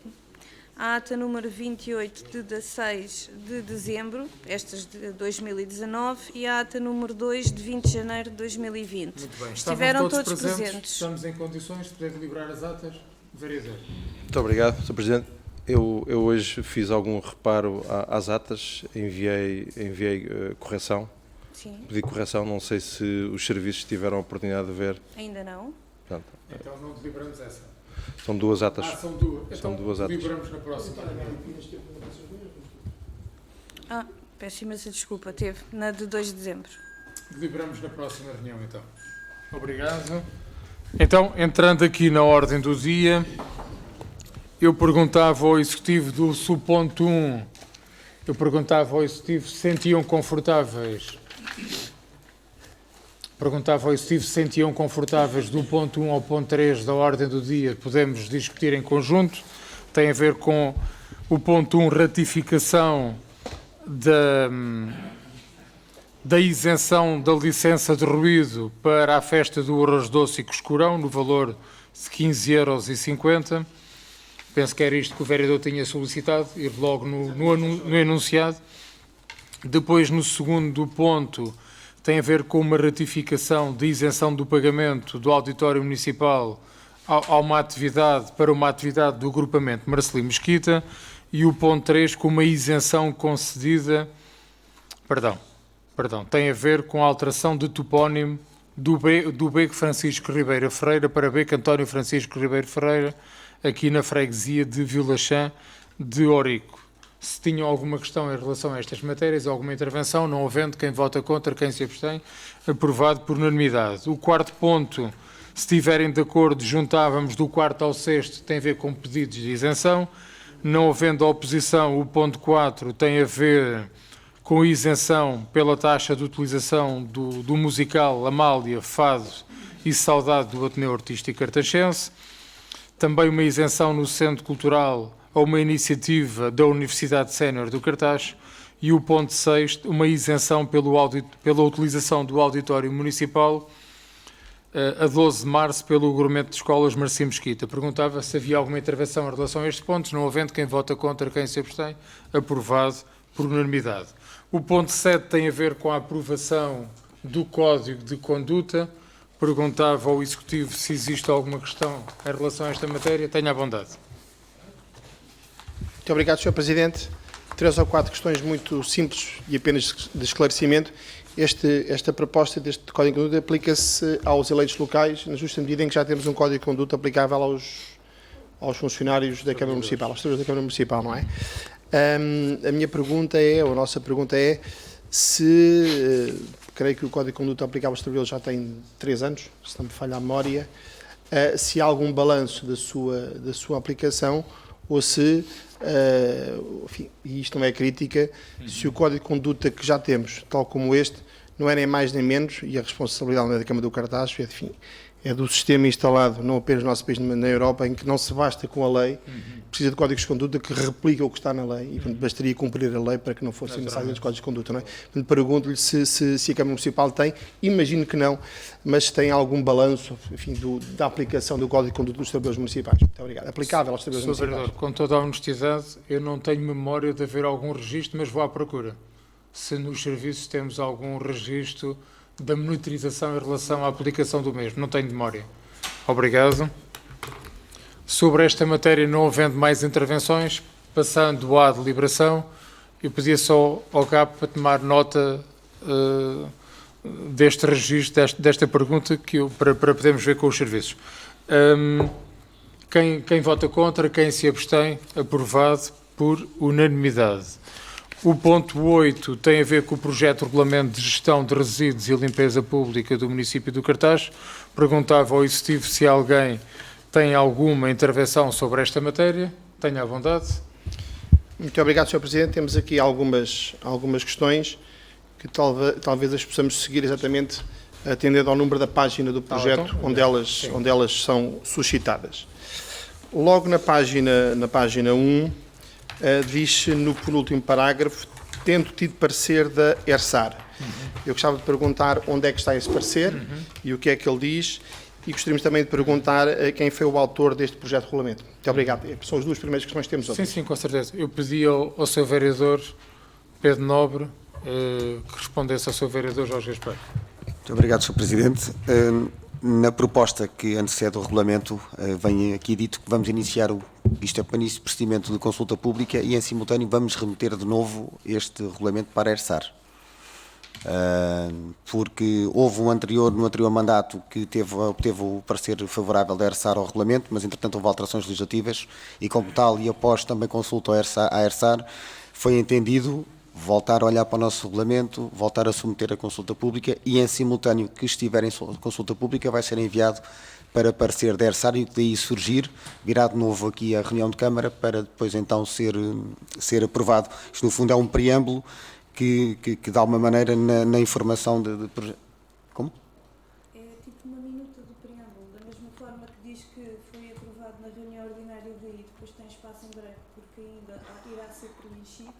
a ata número 28 de 16 de dezembro, estas de 2019, e a ata número 2 de 20 de janeiro de 2020. Muito bem. Estiveram todos presentes. Estamos em condições de poder deliberar as atas? Vereador. Muito obrigado, Sr. Presidente. Eu hoje fiz algum reparo às atas, enviei correção. Sim. Pedi correção, não sei se os serviços tiveram a oportunidade de ver. Ainda não. Portanto, então não deliberamos essa. São duas atas. São duas. São então, duas atas. Deliberamos na próxima. Peço imensa desculpa, teve na de 2 de dezembro. Deliberamos na próxima reunião, então. Obrigado. Então, entrando aqui na ordem do dia, eu perguntava ao Executivo do subponto 1, se sentiam confortáveis Perguntava ao Executivo se sentiam confortáveis do ponto 1 ao ponto 3 da ordem do dia, podemos discutir em conjunto. Tem a ver com o ponto 1, ratificação da isenção da licença de ruído para a festa do Arroz Doce e Coscurão, no valor de 15,50 €. Penso que era isto que o vereador tinha solicitado, ir logo no enunciado. Depois, no segundo ponto, tem a ver com uma ratificação de isenção do pagamento do auditório municipal para uma atividade do agrupamento Marcelino Mesquita, e o ponto 3 com uma isenção concedida, tem a ver com a alteração de topónimo do Beco Francisco Ribeiro Ferreira para Beco António Francisco Ribeiro Ferreira, aqui na freguesia de Vilachã de Orico. Se tinham alguma questão em relação a estas matérias, alguma intervenção, não havendo, quem vota contra, quem se abstém, aprovado por unanimidade. O quarto ponto, se estiverem de acordo, juntávamos do quarto ao sexto, tem a ver com pedidos de isenção. Não havendo oposição, o ponto 4 tem a ver com isenção pela taxa de utilização do musical Amália, Fado e Saudade do Ateneu Artístico Cartachense. Também uma isenção no Centro Cultural a uma iniciativa da Universidade Sénior do Cartaz. E o ponto 6, uma isenção pela utilização do auditório municipal a 12 de março pelo agrupamento de escolas Marcelino Mesquita. Perguntava se havia alguma intervenção em relação a estes pontos. Não havendo, quem vota contra, quem se abstém, aprovado por unanimidade. O ponto 7 tem a ver com a aprovação do Código de Conduta. Perguntava ao Executivo se existe alguma questão em relação a esta matéria. Tenha a bondade. Muito obrigado, Sr. Presidente. 3 ou 4 questões muito simples e apenas de esclarecimento. Esta proposta deste Código de Conduta aplica-se aos eleitos locais, na justa medida em que já temos um Código de Conduta aplicável aos funcionários da Câmara Municipal, aos servidores da Câmara Municipal, não é? A minha pergunta é, ou a nossa pergunta é, se, creio que o Código de Conduta aplicável aos servidores já tem 3 anos, se não me falha a memória, se há algum balanço da sua aplicação, ou se, enfim, e isto não é crítica, se o Código de Conduta que já temos, tal como este, não é nem mais nem menos, e a responsabilidade não é da Câmara do Cartaz, enfim, é do sistema instalado, não apenas no nosso país, na Europa, em que não se basta com a lei, precisa de códigos de conduta que replica o que está na lei, e portanto, bastaria cumprir a lei para que não fossem necessários os códigos de conduta, não é? Portanto, pergunto-lhe se a Câmara Municipal tem, imagino que não, mas se tem algum balanço, enfim, da aplicação do Código de Conduta dos servidores municipais. Muito obrigado. Aplicável aos servidores municipais. Vereador, com toda a honestidade, eu não tenho memória de haver algum registro, mas vou à procura. Se nos serviços temos algum registro da monitorização em relação à aplicação do mesmo. Não tenho memória. Obrigado. Sobre esta matéria, não havendo mais intervenções, passando à deliberação, eu pedia só ao CAP para tomar nota deste registro, desta pergunta, para podermos ver com os serviços. Quem vota contra, quem se abstém, aprovado por unanimidade. O ponto 8 tem a ver com o projeto de regulamento de gestão de resíduos e limpeza pública do município do Cartaz. Perguntava ao Executivo se alguém tem alguma intervenção sobre esta matéria. Tenha à vontade. Muito obrigado, Sr. Presidente. Temos aqui algumas questões que talvez as possamos seguir exatamente atendendo ao número da página do projeto onde elas são suscitadas. Logo na página 1, diz-se no penúltimo parágrafo, tendo tido parecer da ERSAR. Eu gostava de perguntar onde é que está esse parecer e o que é que ele diz, e gostaríamos também de perguntar quem foi o autor deste projeto de regulamento. Muito obrigado. São as duas primeiras questões que temos hoje. Sim, com certeza. Eu pedi ao Sr. Vereador Pedro Nobre que respondesse ao Sr. Vereador Jorge Gaspar. Muito obrigado, Sr. Presidente. Na proposta que antecede o regulamento, vem aqui dito que vamos iniciar isto é para início de procedimento de consulta pública e, em simultâneo, vamos remeter de novo este regulamento para a ERSAR. Porque houve no anterior mandato que obteve o parecer favorável da ERSAR ao regulamento, mas, entretanto, houve alterações legislativas e, como tal, e após também consulta à ERSAR, foi entendido voltar a olhar para o nosso regulamento, voltar a submeter a consulta pública e, em simultâneo que estiver em consulta pública, vai ser enviado para parecer da ERSAR e daí surgir, virá de novo aqui a reunião de Câmara para depois então ser aprovado. Isto, no fundo, é um preâmbulo que dá uma maneira na informação de... Como? na reunião ordinária daí, depois tem espaço em branco, porque ainda irá ser preenchido.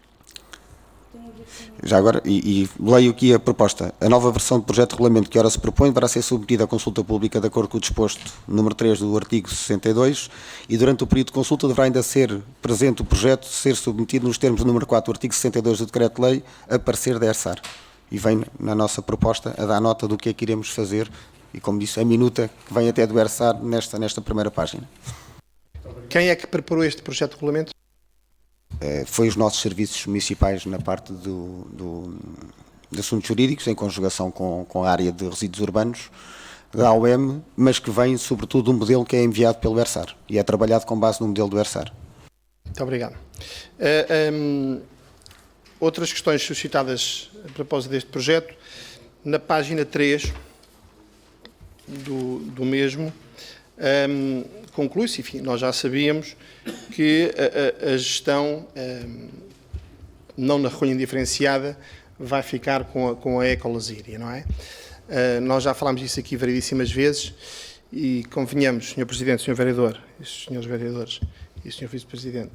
Tem a ver com... Já agora, e leio aqui a proposta. A nova versão do projeto de regulamento que ora se propõe deverá ser submetida à consulta pública de acordo com o disposto número 3 do artigo 62 e durante o período de consulta deverá ainda ser presente o projeto ser submetido nos termos do número 4 do artigo 62 do Decreto-Lei a parecer da ERSAR. E vem na nossa proposta a dar nota do que é que iremos fazer e, como disse, a minuta que vem até do ERSAR nesta primeira página. Quem é que preparou este projeto de regulamento? Foi os nossos serviços municipais na parte de assuntos jurídicos, em conjugação com a área de resíduos urbanos da AOM, mas que vem sobretudo do modelo que é enviado pelo ERSAR e é trabalhado com base no modelo do ERSAR. Muito obrigado. Outras questões suscitadas a propósito deste projeto, na página 3 do mesmo, conclui-se, enfim, nós já sabíamos que a gestão, não na recolha indiferenciada, vai ficar com a Ecolesíria, não é? Nós já falámos disso aqui variedíssimas vezes e convenhamos, Sr. Presidente, Sr. Vereador, Srs. Vereadores e Sr. Vice-Presidente,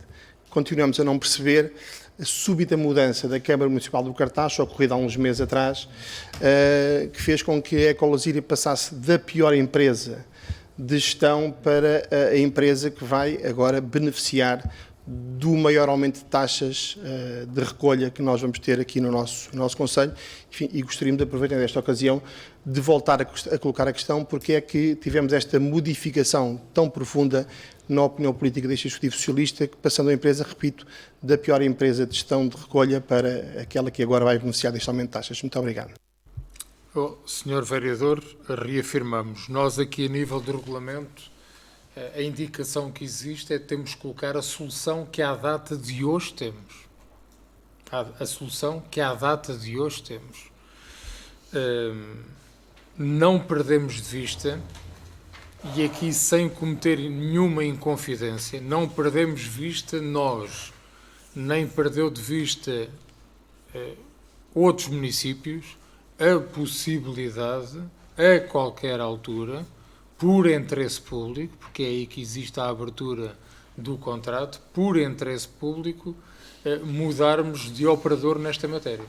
continuamos a não perceber a súbita mudança da Câmara Municipal do Cartaxo, ocorrida há uns meses atrás, que fez com que a Ecolesíria passasse da pior empresa de gestão para a empresa que vai agora beneficiar do maior aumento de taxas de recolha que nós vamos ter aqui no nosso Conselho. Enfim, e gostaríamos de aproveitar desta ocasião de voltar a colocar a questão porque é que tivemos esta modificação tão profunda na opinião política deste Executivo Socialista, que passando a empresa, repito, da pior empresa de gestão de recolha para aquela que agora vai beneficiar deste aumento de taxas. Muito obrigado. Senhor Vereador, reafirmamos, nós aqui a nível do regulamento, a indicação que existe é que temos que colocar a solução que à data de hoje temos. A solução que à data de hoje temos. Não perdemos de vista, e aqui sem cometer nenhuma inconfidência, não perdemos de vista nós, nem perdeu de vista outros municípios, a possibilidade, a qualquer altura, por interesse público, porque é aí que existe a abertura do contrato, por interesse público, mudarmos de operador nesta matéria.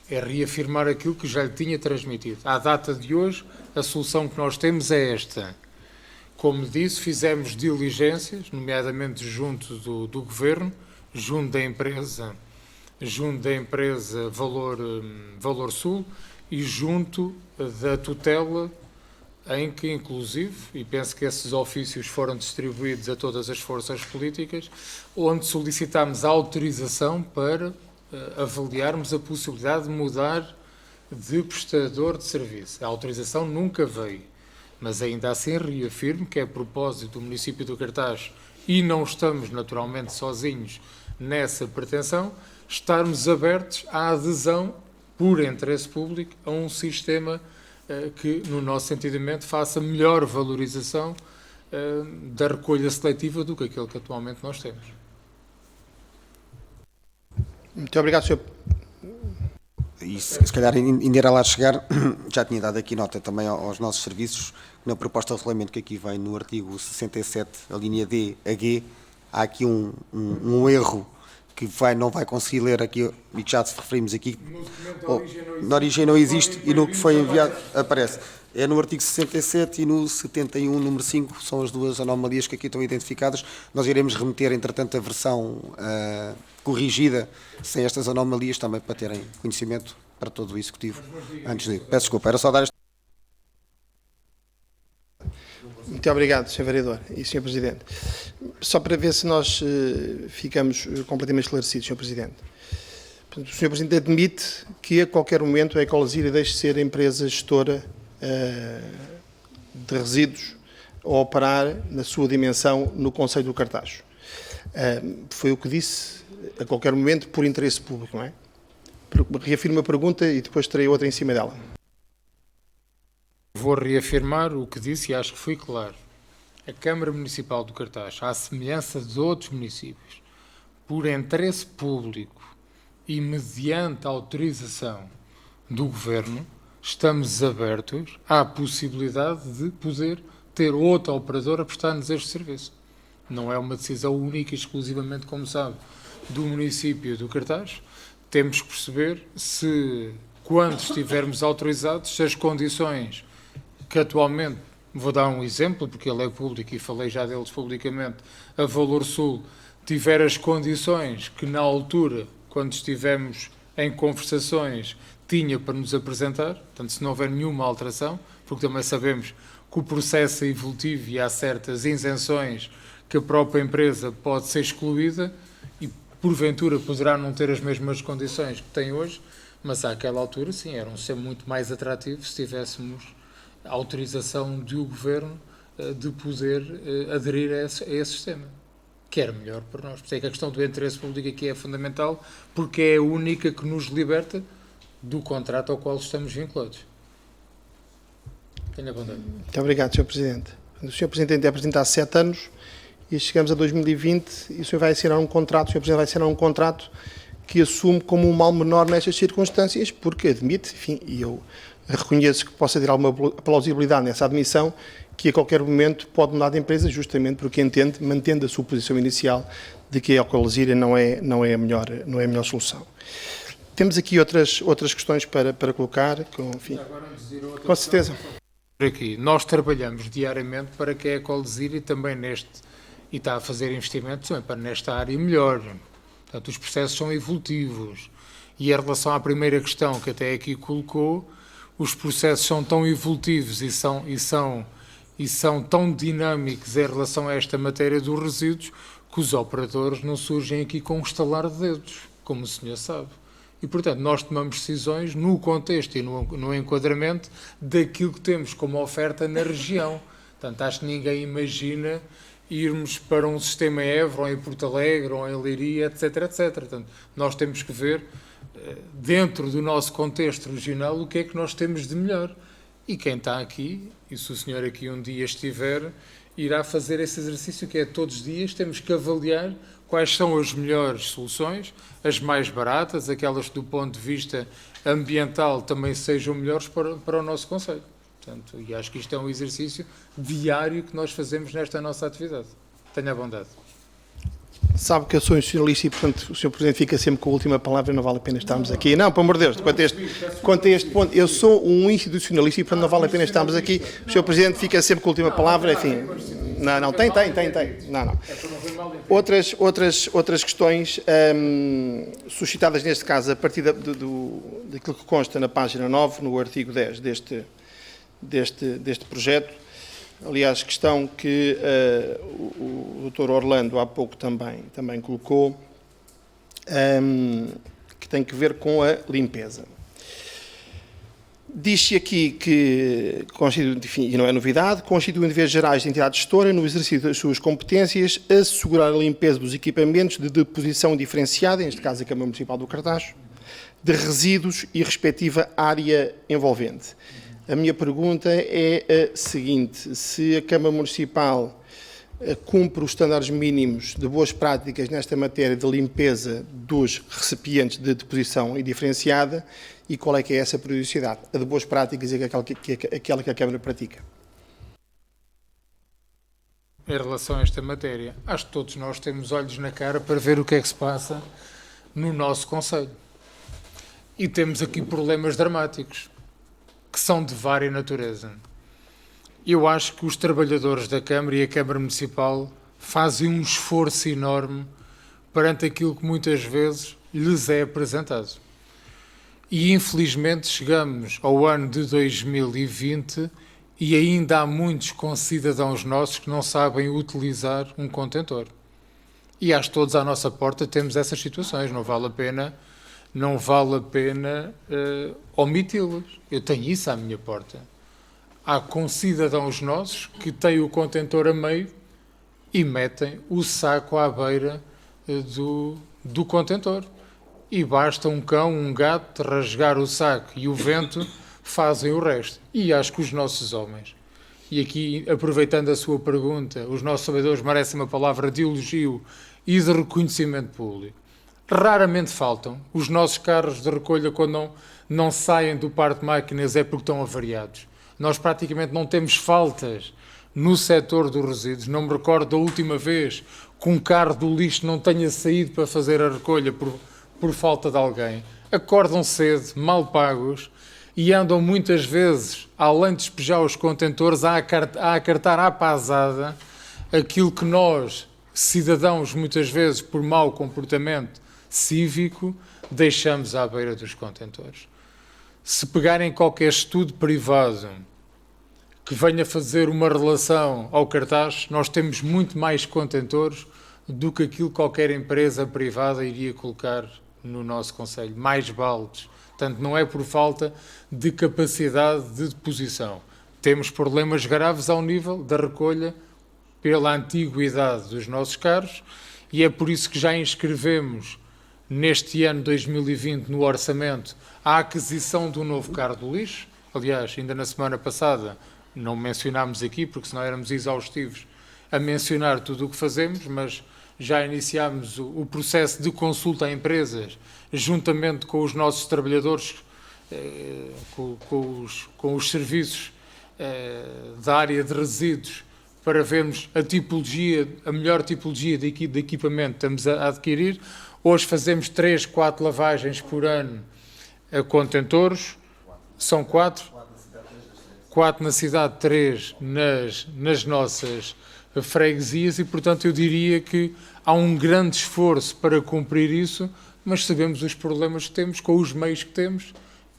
É reafirmar aquilo que já lhe tinha transmitido. À data de hoje, a solução que nós temos é esta. Como disse, fizemos diligências, nomeadamente junto do Governo, junto da empresa Valor Sul e junto da tutela, em que inclusive, e penso que esses ofícios foram distribuídos a todas as forças políticas, onde solicitámos a autorização para avaliarmos a possibilidade de mudar de prestador de serviço. A autorização nunca veio, mas ainda assim reafirmo que é a propósito do município do Cartaz, e não estamos naturalmente sozinhos nessa pretensão, estarmos abertos à adesão por interesse público a um sistema que, no nosso entendimento, faça melhor valorização da recolha seletiva do que aquele que atualmente nós temos. Muito obrigado, Sr. E se calhar ainda irá lá chegar, já tinha dado aqui nota também aos nossos serviços, na proposta de regulamento que aqui vem no artigo 67, a linha D a G, há aqui um erro que não vai conseguir ler aqui, e que já referimos aqui, na origem não existe e no que foi enviado aparece. É no artigo 67 e no 71, número 5, são as duas anomalias que aqui estão identificadas. Nós iremos remeter, entretanto, a versão corrigida, sem estas anomalias, também para terem conhecimento para todo o Executivo. Antes de... Peço desculpa, era só dar esta... Muito obrigado, Sr. Vereador e Sr. Presidente. Só para ver se nós ficamos completamente esclarecidos, Sr. Presidente. Portanto, o Sr. Presidente admite que a qualquer momento a Ecolesíria deixe de ser a empresa gestora de resíduos a operar na sua dimensão no Concelho do Cartaxo. Foi o que disse, a qualquer momento, por interesse público, não é? Reafirmo a pergunta e depois terei outra em cima dela. Vou reafirmar o que disse e acho que fui claro. A Câmara Municipal do Cartaz, à semelhança de outros municípios, por interesse público e mediante autorização do Governo, estamos abertos à possibilidade de poder ter outro operador a prestar-nos este serviço. Não é uma decisão única e exclusivamente, como sabe, do município do Cartaz. Temos que perceber se, quando estivermos autorizados, se as condições que atualmente, vou dar um exemplo, porque ele é público e falei já deles publicamente, a Valor Sul tiver as condições que na altura, quando estivemos em conversações, tinha para nos apresentar, portanto, se não houver nenhuma alteração, porque também sabemos que o processo é evolutivo e há certas isenções que a própria empresa pode ser excluída e, porventura, poderá não ter as mesmas condições que tem hoje, mas àquela altura, sim, era um sistema muito mais atrativo se tivéssemos a autorização do Governo de poder aderir a esse sistema, que era melhor para nós. Por isso é que a questão do interesse público aqui é fundamental, porque é a única que nos liberta do contrato ao qual estamos vinculados. Tenha bondade. Muito obrigado, Sr. Presidente. O Sr. Presidente é Presidente há 7 anos e chegamos a 2020 e o Sr. vai assinar um contrato, o Sr. Presidente vai assinar um contrato que assume como um mal menor nestas circunstâncias, porque admite, enfim, e eu reconheço que possa ter alguma plausibilidade nessa admissão, que a qualquer momento pode mudar de empresa, justamente porque entende, mantendo a sua posição inicial, de que a Alcoalzira não é a melhor solução. Temos aqui outras questões para colocar, com certeza. Aqui, nós trabalhamos diariamente para que a Alcoalzira e também e está a fazer investimentos também para nesta área melhor. Portanto, os processos são evolutivos. E em relação à primeira questão que até aqui colocou, os processos são tão evolutivos e são tão dinâmicos em relação a esta matéria dos resíduos que os operadores não surgem aqui com um estalar de dedos, como o senhor sabe. E, portanto, nós tomamos decisões no contexto e no enquadramento daquilo que temos como oferta na região. Portanto, acho que ninguém imagina irmos para um sistema Évora, ou em Porto Alegre, ou em Leiria, etc, etc. Portanto, nós temos que ver, dentro do nosso contexto regional, o que é que nós temos de melhor. E quem está aqui, e se o senhor aqui um dia estiver, irá fazer esse exercício que é todos os dias, temos que avaliar quais são as melhores soluções, as mais baratas, aquelas que do ponto de vista ambiental também sejam melhores para o nosso concelho. Portanto, e acho que isto é um exercício diário que nós fazemos nesta nossa atividade. Tenha a bondade. Sabe que eu sou institucionalista e, portanto, o Sr. Presidente fica sempre com a última palavra e não vale a pena estarmos aqui. Não, pelo amor de Deus, quanto a este ponto, eu sou um institucionalista e, portanto, não vale a pena estarmos aqui. O Sr. Presidente fica sempre com a última palavra, enfim. Não, tem. Não. Outras questões suscitadas, neste caso, a partir daquilo que consta na página 9, no artigo 10 deste projeto. Aliás, questão que o Dr. Orlando há pouco também colocou, que tem que ver com a limpeza. Diz-se aqui que, enfim, e não é novidade, constituem deveres gerais da entidade gestora no exercício das suas competências, assegurar a limpeza dos equipamentos de deposição diferenciada, neste caso a Câmara Municipal do Cartaz, de resíduos e respectiva área envolvente. A minha pergunta é a seguinte: se a Câmara Municipal cumpre os estándares mínimos de boas práticas nesta matéria de limpeza dos recipientes de deposição e diferenciada, e qual é que é essa periodicidade? A de boas práticas e aquela que a Câmara pratica. Em relação a esta matéria, acho que todos nós temos olhos na cara para ver o que é que se passa no nosso concelho. E temos aqui problemas dramáticos, que são de vária natureza. Eu acho que os trabalhadores da Câmara e a Câmara Municipal fazem um esforço enorme perante aquilo que muitas vezes lhes é apresentado. E infelizmente chegamos ao ano de 2020 e ainda há muitos concidadãos nossos que não sabem utilizar um contentor. E acho que todos à nossa porta temos essas situações, não vale a pena omiti-las. Eu tenho isso à minha porta. Há concidadãos nossos que têm o contentor a meio e metem o saco à beira do contentor. E basta um cão, um gato, rasgar o saco e o vento fazem o resto. E acho que os nossos homens, e aqui aproveitando a sua pergunta, os nossos trabalhadores merecem uma palavra de elogio e de reconhecimento público. Raramente faltam. Os nossos carros de recolha, quando não saem do parque de máquinas, é porque estão avariados. Nós praticamente não temos faltas no setor dos resíduos. Não me recordo da última vez que um carro do lixo não tenha saído para fazer a recolha por falta de alguém. Acordam cedo, mal pagos, e andam muitas vezes, além de despejar os contentores, a acartar à pasada aquilo que nós, cidadãos, muitas vezes por mau comportamento cívico, deixamos à beira dos contentores. Se pegarem qualquer estudo privado que venha fazer uma relação ao cartaz, nós temos muito mais contentores do que aquilo que qualquer empresa privada iria colocar no nosso concelho, mais baldes. Portanto, não é por falta de capacidade de deposição. Temos problemas graves ao nível da recolha pela antiguidade dos nossos carros, e é por isso que já inscrevemos neste ano 2020 no orçamento a aquisição do novo carro do lixo. Aliás, ainda na semana passada não mencionámos aqui, porque senão éramos exaustivos a mencionar tudo o que fazemos, mas já iniciámos o processo de consulta a empresas, juntamente com os nossos trabalhadores, com os serviços da área de resíduos, para vermos a melhor tipologia de equipamento que estamos a adquirir. Hoje fazemos 3, 4 lavagens por ano a contentores, são 4 na cidade, 3 nas nossas freguesias, e portanto eu diria que há um grande esforço para cumprir isso, mas sabemos os problemas que temos com os meios que temos,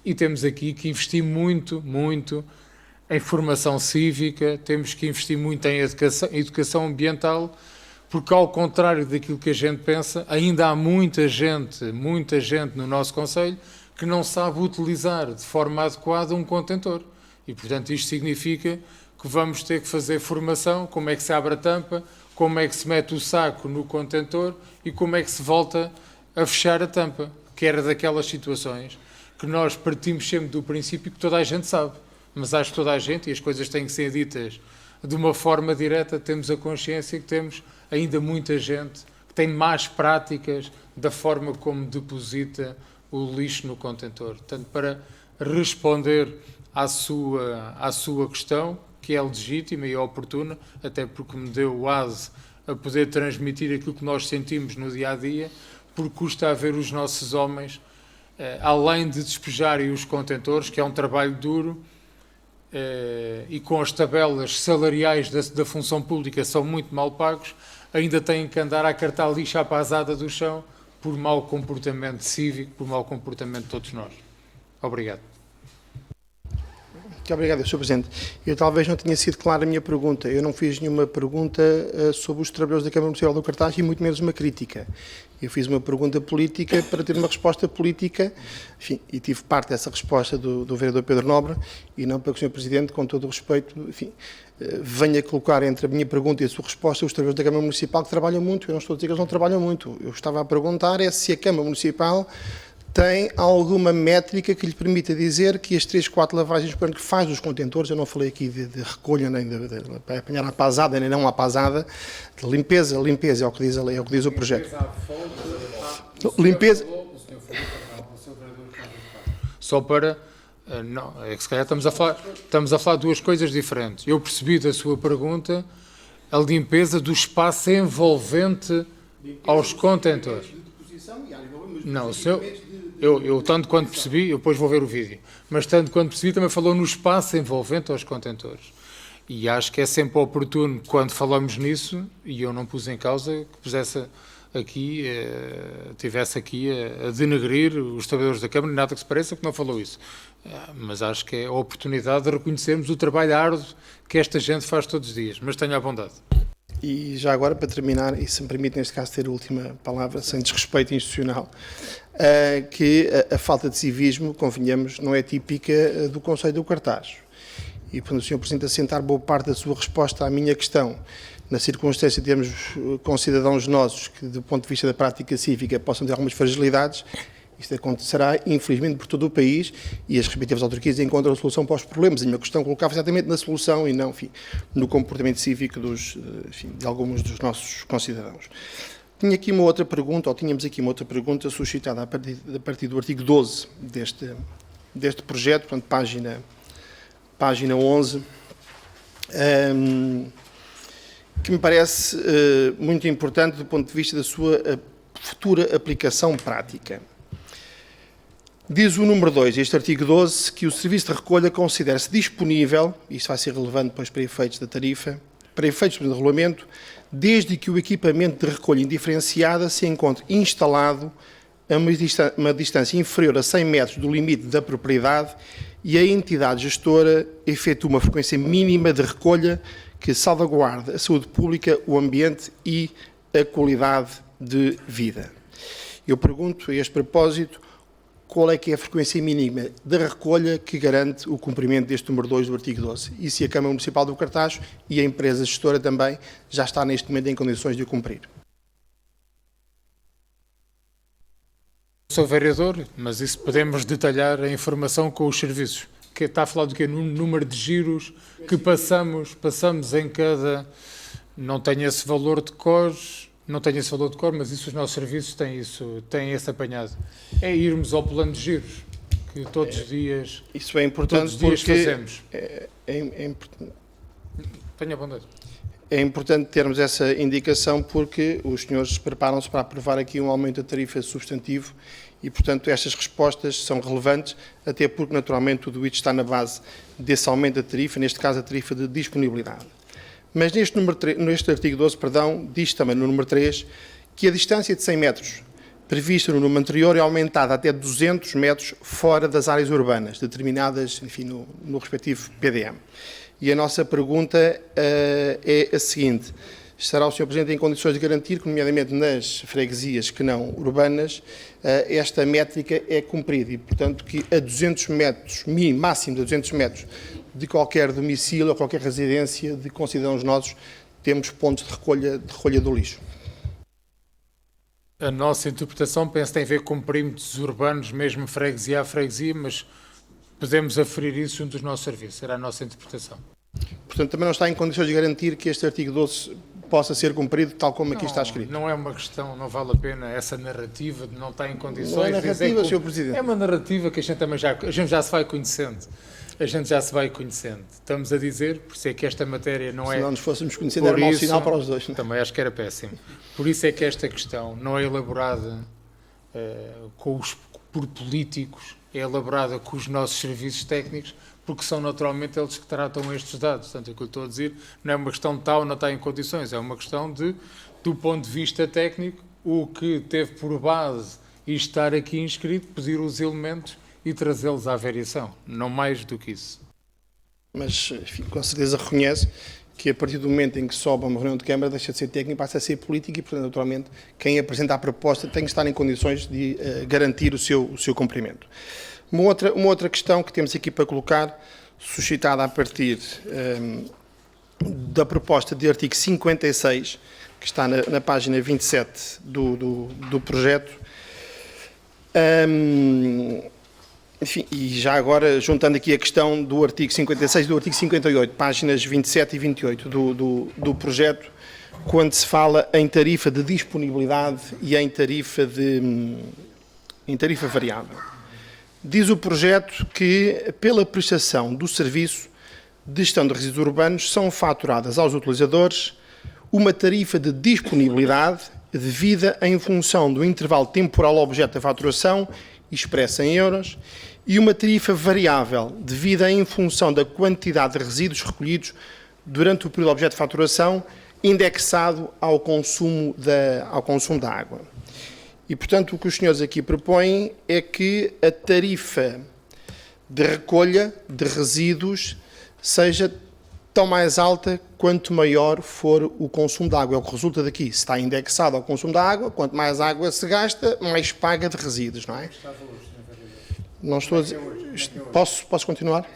e temos aqui que investir muito em formação cívica, temos que investir muito em educação ambiental, porque ao contrário daquilo que a gente pensa, ainda há muita gente no nosso concelho que não sabe utilizar de forma adequada um contentor. E, portanto, isto significa que vamos ter que fazer formação, como é que se abre a tampa, como é que se mete o saco no contentor e como é que se volta a fechar a tampa, que era daquelas situações que nós partimos sempre do princípio que toda a gente sabe. Mas acho que toda a gente, e as coisas têm que ser ditas de uma forma direta, temos a consciência que temos ainda muita gente que tem más práticas da forma como deposita o lixo no contentor. Portanto, para responder à sua questão, que é legítima e oportuna, até porque me deu o ase a poder transmitir aquilo que nós sentimos no dia-a-dia, porque custa a ver os nossos homens, além de despejarem os contentores, que é um trabalho duro, e com as tabelas salariais da função pública são muito mal pagos, ainda têm que andar a cartar lixo à pasada do chão por mau comportamento cívico, por mau comportamento de todos nós. Obrigado. Muito obrigado, Sr. Presidente. Eu talvez não tenha sido clara a minha pergunta. Eu não fiz nenhuma pergunta sobre os trabalhadores da Câmara Municipal do Cartaz e muito menos uma crítica. Eu fiz uma pergunta política para ter uma resposta política, enfim, e tive parte dessa resposta do vereador Pedro Nobre, e não para que o Sr. Presidente, com todo o respeito, enfim, venha colocar entre a minha pergunta e a sua resposta os trabalhadores da Câmara Municipal que trabalham muito. Eu não estou a dizer que eles não trabalham muito. Eu estava a perguntar se a Câmara Municipal tem alguma métrica que lhe permita dizer que as 3, 4 lavagens por ano que faz dos contentores, eu não falei aqui de recolha, nem de apanhar à pasada, nem não à pasada, de limpeza é o que diz a lei, é o que diz o projeto. Limpeza... Só para... Não, é que se calhar estamos a falar de duas coisas diferentes. Eu percebi da sua pergunta a limpeza do espaço envolvente aos contentores. Não, eu tanto quanto percebi, eu depois vou ver o vídeo, mas tanto quanto percebi também falou no espaço envolvente aos contentores. E acho que é sempre oportuno, quando falamos nisso, e eu não pus em causa, que pusesse aqui, tivesse aqui a denegrir os trabalhadores da Câmara, nada que se pareça, que não falou isso. Mas acho que é a oportunidade de reconhecermos o trabalho árduo que esta gente faz todos os dias. Mas tenha à vontade. E já agora, para terminar, e se me permite neste caso ter a última palavra, sem desrespeito institucional, que a falta de civismo, convenhamos, não é típica do Conselho do Cartaz. E quando o Sr. Presidente assentar boa parte da sua resposta à minha questão, na circunstância de termos concidadãos nossos que, do ponto de vista da prática cívica, possam ter algumas fragilidades, isto acontecerá, infelizmente, por todo o país, e as respectivas autarquias encontram a solução para os problemas. A minha questão colocava exatamente na solução e não, enfim, no comportamento cívico de alguns dos nossos concidadãos. Tinha aqui uma outra pergunta, ou tínhamos aqui uma outra pergunta suscitada a partir do artigo 12 deste projeto, portanto, página 11, que me parece muito importante do ponto de vista da sua futura aplicação prática. Diz o número 2, este artigo 12, que o serviço de recolha considera-se disponível, isto vai ser relevante depois para efeitos da tarifa, para efeitos do regulamento, desde que o equipamento de recolha indiferenciada se encontre instalado a uma distância inferior a 100 metros do limite da propriedade e a entidade gestora efetua uma frequência mínima de recolha que salvaguarde a saúde pública, o ambiente e a qualidade de vida. Eu pergunto, a este propósito, qual é que é a frequência mínima da recolha que garante o cumprimento deste número 2 do artigo 12? E se a Câmara Municipal do Cartaxo e a empresa gestora também já está neste momento em condições de o cumprir? Sou vereador, mas isso podemos detalhar a informação com os serviços. Que está a falar do quê? No número de giros que passamos em cada... Não tenho esse valor de cor, mas isso os nossos serviços têm esse apanhado. É irmos ao plano de giros, que todos os dias... Isso é importante todos os dias porque... fazemos. Tenha bondade. É importante termos essa indicação porque os senhores preparam-se para aprovar aqui um aumento da tarifa substantivo e, portanto, estas respostas são relevantes, até porque, naturalmente, tudo isto está na base desse aumento da tarifa, neste caso a tarifa de disponibilidade. Mas neste artigo 12, diz também no número 3 que a distância de 100 metros prevista no número anterior é aumentada até 200 metros fora das áreas urbanas, determinadas, enfim, no respectivo PDM. E a nossa pergunta é a seguinte: estará o Sr. Presidente em condições de garantir que, nomeadamente nas freguesias que não urbanas, esta métrica é cumprida e, portanto, que a 200 metros, máximo de 200 metros de qualquer domicílio ou qualquer residência de concidadãos nossos, temos pontos de recolha do lixo? A nossa interpretação, penso, tem a ver com perímetros urbanos, mesmo freguesia a freguesia, mas podemos aferir isso junto dos nossos serviços. Era a nossa interpretação. Portanto, também não está em condições de garantir que este artigo 12 possa ser cumprido tal como aqui está escrito? Não é uma questão, não vale a pena essa narrativa de não estar em condições... Não é narrativa, Sr. Presidente. É uma narrativa que a gente também já se vai conhecendo. Estamos a dizer, por isso é que esta matéria não é... Se não nos fôssemos conhecendo, era mau sinal para os dois. Não? Também acho que era péssimo. Por isso é que esta questão não é elaborada por políticos, é elaborada com os nossos serviços técnicos, porque são naturalmente eles que tratam estes dados. Portanto, o que eu estou a dizer não é uma questão de tal ou não está em condições, é uma questão de, do ponto de vista técnico, o que teve por base e estar aqui inscrito, pedir os elementos e trazê-los à variação, não mais do que isso. Mas, enfim, com certeza reconhece que a partir do momento em que sobe a uma reunião de Câmara deixa de ser técnico e passa a ser político e, portanto, naturalmente, quem apresenta a proposta tem que estar em condições de garantir o seu cumprimento. Uma outra questão que temos aqui para colocar, suscitada a partir da proposta de artigo 56, que está na página 27 do projeto, enfim, e já agora, juntando aqui a questão do artigo 56 e do artigo 58, páginas 27 e 28 do projeto, quando se fala em tarifa de disponibilidade e em tarifa variável. Diz o projeto que, pela prestação do serviço de gestão de resíduos urbanos, são faturadas aos utilizadores uma tarifa de disponibilidade devida em função do intervalo temporal objeto da faturação, expressa em euros, e uma tarifa variável devida em função da quantidade de resíduos recolhidos durante o período objeto de faturação, indexado ao consumo da água. E, portanto, o que os senhores aqui propõem é que a tarifa de recolha de resíduos seja tão mais alta quanto maior for o consumo de água. É o que resulta daqui. Se está indexado ao consumo da água, quanto mais água se gasta, mais paga de resíduos, não é? Não estou a dizer... Posso continuar?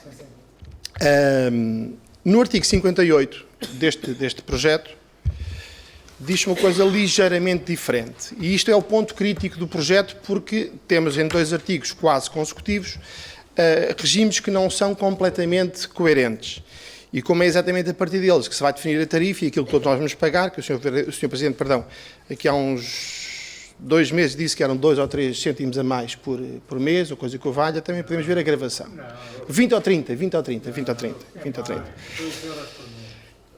No artigo 58 deste projeto, diz uma coisa ligeiramente diferente. E isto é o ponto crítico do projeto, porque temos em 2 artigos quase consecutivos regimes que não são completamente coerentes. E como é exatamente a partir deles que se vai definir a tarifa e aquilo que todos nós vamos pagar, que o Sr. Presidente, aqui há uns 2 meses disse que eram 2 ou 3 cêntimos a mais por mês, ou coisa que o valha, também podemos ver a gravação. 20 ou 30.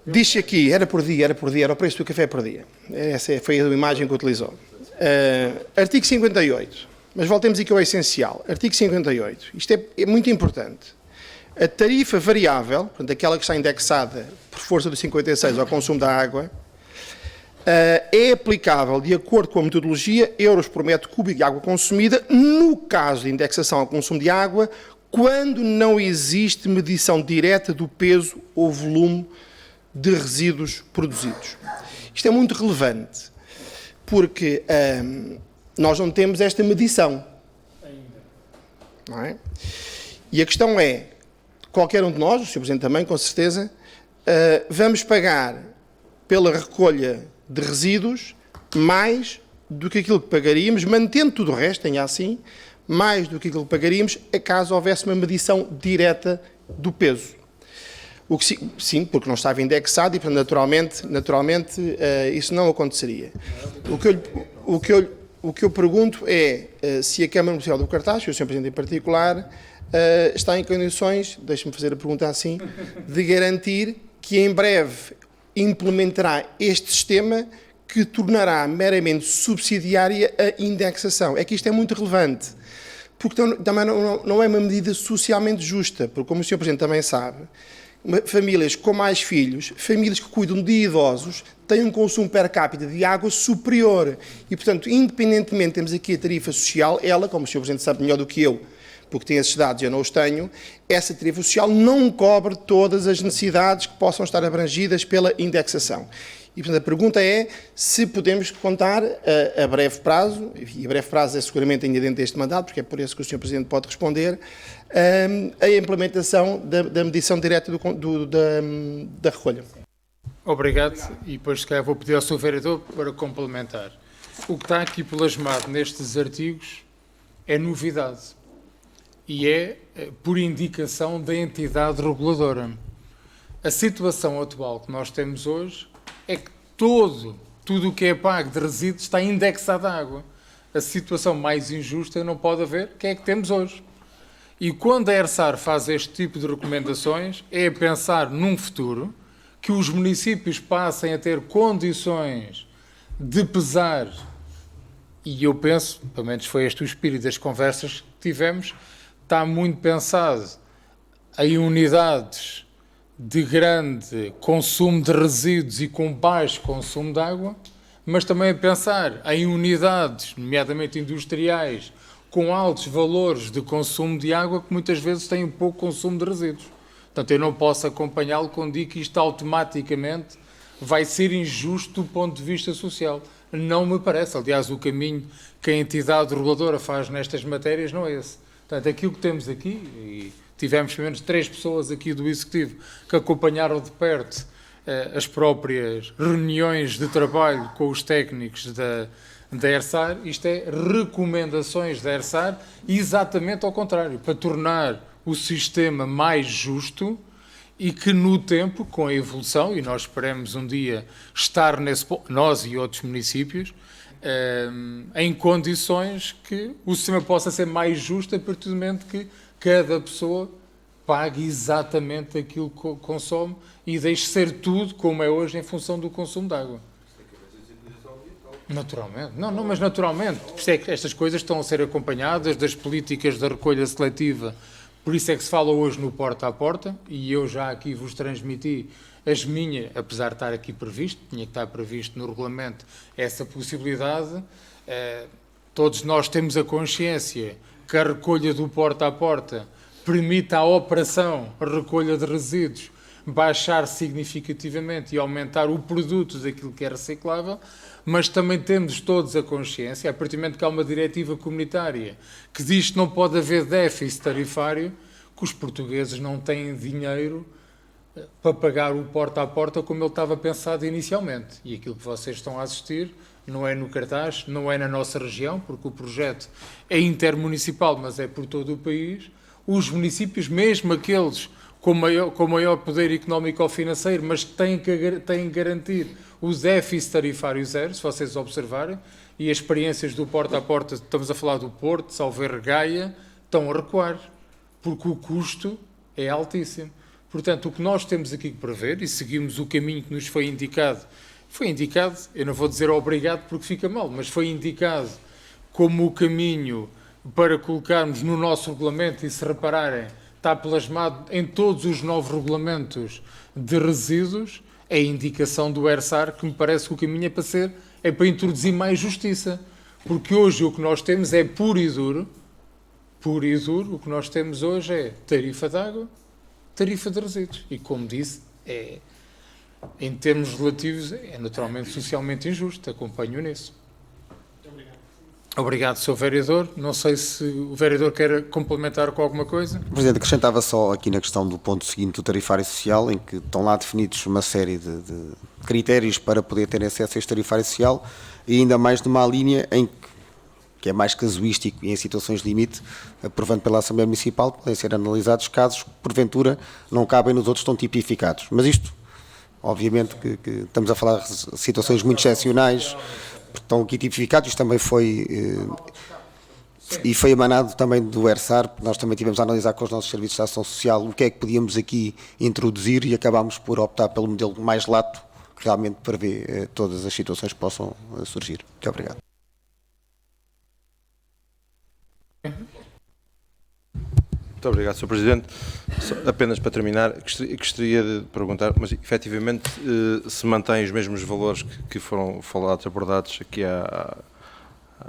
Diz-se aqui, era por dia, era o preço do café por dia. Essa foi a imagem que utilizou. Artigo 58, mas voltemos aqui ao essencial. Artigo 58, isto é muito importante. A tarifa variável, portanto, aquela que está indexada por força do 56 ao consumo da água, é aplicável de acordo com a metodologia euros por metro cúbico de água consumida, no caso de indexação ao consumo de água, quando não existe medição direta do peso ou volume de resíduos produzidos. Isto é muito relevante, porque nós não temos esta medição. Não é? E a questão é, qualquer um de nós, o Sr. Presidente também, com certeza, vamos pagar pela recolha de resíduos mais do que aquilo que pagaríamos, mantendo tudo o resto, tenha assim, mais do que aquilo que pagaríamos, caso houvesse uma medição direta do peso. O que sim, porque não estava indexado e, naturalmente isso não aconteceria. O que eu pergunto é se a Câmara Municipal do Cartaz, e o Sr. Presidente em particular, está em condições, deixe-me fazer a pergunta assim, de garantir que em breve implementará este sistema que tornará meramente subsidiária a indexação. É que isto é muito relevante, porque também não é uma medida socialmente justa, porque, como o Sr. Presidente também sabe, famílias com mais filhos, famílias que cuidam de idosos, têm um consumo per capita de água superior. E, portanto, independentemente, temos aqui a tarifa social, ela, como o Sr. Presidente sabe melhor do que eu, porque tem esses dados e eu não os tenho, essa tarifa social não cobre todas as necessidades que possam estar abrangidas pela indexação. E, portanto, a pergunta é se podemos contar a breve prazo, e a breve prazo é seguramente ainda dentro deste mandato, porque é por isso que o Sr. Presidente pode responder, a implementação da medição direta da recolha. Obrigado. E depois, se calhar, vou pedir ao Sr. Vereador para complementar. O que está aqui plasmado nestes artigos é novidade. E é por indicação da entidade reguladora. A situação atual que nós temos hoje é que tudo o que é pago de resíduos está indexado à água. A situação mais injusta não pode haver, que é a que temos hoje. E quando a ERSAR faz este tipo de recomendações, é pensar num futuro que os municípios passem a ter condições de pesar, e eu penso, pelo menos foi este o espírito das conversas que tivemos, está muito pensado em unidades de grande consumo de resíduos e com baixo consumo de água, mas também a pensar em unidades, nomeadamente industriais, com altos valores de consumo de água que muitas vezes têm pouco consumo de resíduos. Portanto, eu não posso acompanhá-lo quando digo que isto automaticamente vai ser injusto do ponto de vista social. Não me parece. Aliás, o caminho que a entidade reguladora faz nestas matérias não é esse. Portanto, aquilo que temos aqui, e tivemos pelo menos 3 pessoas aqui do Executivo que acompanharam de perto as próprias reuniões de trabalho com os técnicos da ERSAR, isto é recomendações da ERSAR exatamente ao contrário, para tornar o sistema mais justo e que no tempo, com a evolução, e nós esperamos um dia estar nesse ponto, nós e outros municípios, em condições que o sistema possa ser mais justo a partir do momento que cada pessoa pague exatamente aquilo que consome e deixe ser tudo como é hoje em função do consumo de água. Naturalmente. Não, mas naturalmente. Por isso é que estas coisas estão a ser acompanhadas das políticas da recolha seletiva. Por isso é que se fala hoje no porta a porta, e eu já aqui vos transmiti as minhas, apesar de estar aqui previsto, tinha que estar previsto no regulamento essa possibilidade. Todos nós temos a consciência que a recolha do porta a porta permite à operação recolha de resíduos baixar significativamente e aumentar o produto daquilo que é reciclável, mas também temos todos a consciência, a partir do momento que há uma diretiva comunitária que diz que não pode haver déficit tarifário, que os portugueses não têm dinheiro para pagar o porta a porta como ele estava pensado inicialmente. E aquilo que vocês estão a assistir não é no Cartaz, não é na nossa região, porque o projeto é intermunicipal, mas é por todo o país. Os municípios, mesmo aqueles com maior poder económico ou financeiro, mas que têm que garantir o déficit tarifário zero, se vocês observarem, e as experiências do porta a porta, estamos a falar do Porto, Salveiro, Gaia, estão a recuar, porque o custo é altíssimo. Portanto, o que nós temos aqui que prever, e seguimos o caminho que nos foi indicado, eu não vou dizer obrigado porque fica mal, mas foi indicado como o caminho para colocarmos no nosso regulamento, e se repararem, está plasmado em todos os 9 regulamentos de resíduos, é a indicação do ERSAR, que me parece que o caminho é para introduzir mais justiça. Porque hoje o que nós temos é puro e duro, o que nós temos hoje é tarifa de água, tarifa de resíduos. E como disse, em termos relativos, é naturalmente socialmente injusto, acompanho nisso. Obrigado, Sr. Vereador. Não sei se o Vereador quer complementar com alguma coisa. Presidente, acrescentava só aqui na questão do ponto seguinte do tarifário social, em que estão lá definidos uma série de critérios para poder ter acesso a este tarifário social, e ainda mais numa linha em que é mais casuístico e em situações de limite, aprovando pela Assembleia Municipal, podem ser analisados casos que, porventura, não cabem nos outros, estão tipificados. Mas isto, obviamente, que estamos a falar de situações muito excepcionais, estão aqui tipificados. Isto também foi emanado também do ERSAR, porque nós também tivemos a analisar com os nossos serviços de ação social o que é que podíamos aqui introduzir, e acabámos por optar pelo modelo mais lato, que realmente prevê todas as situações que possam surgir. Muito obrigado. Muito obrigado, Sr. Presidente. Apenas para terminar, gostaria de perguntar, mas efetivamente se mantém os mesmos valores que foram falados, abordados aqui há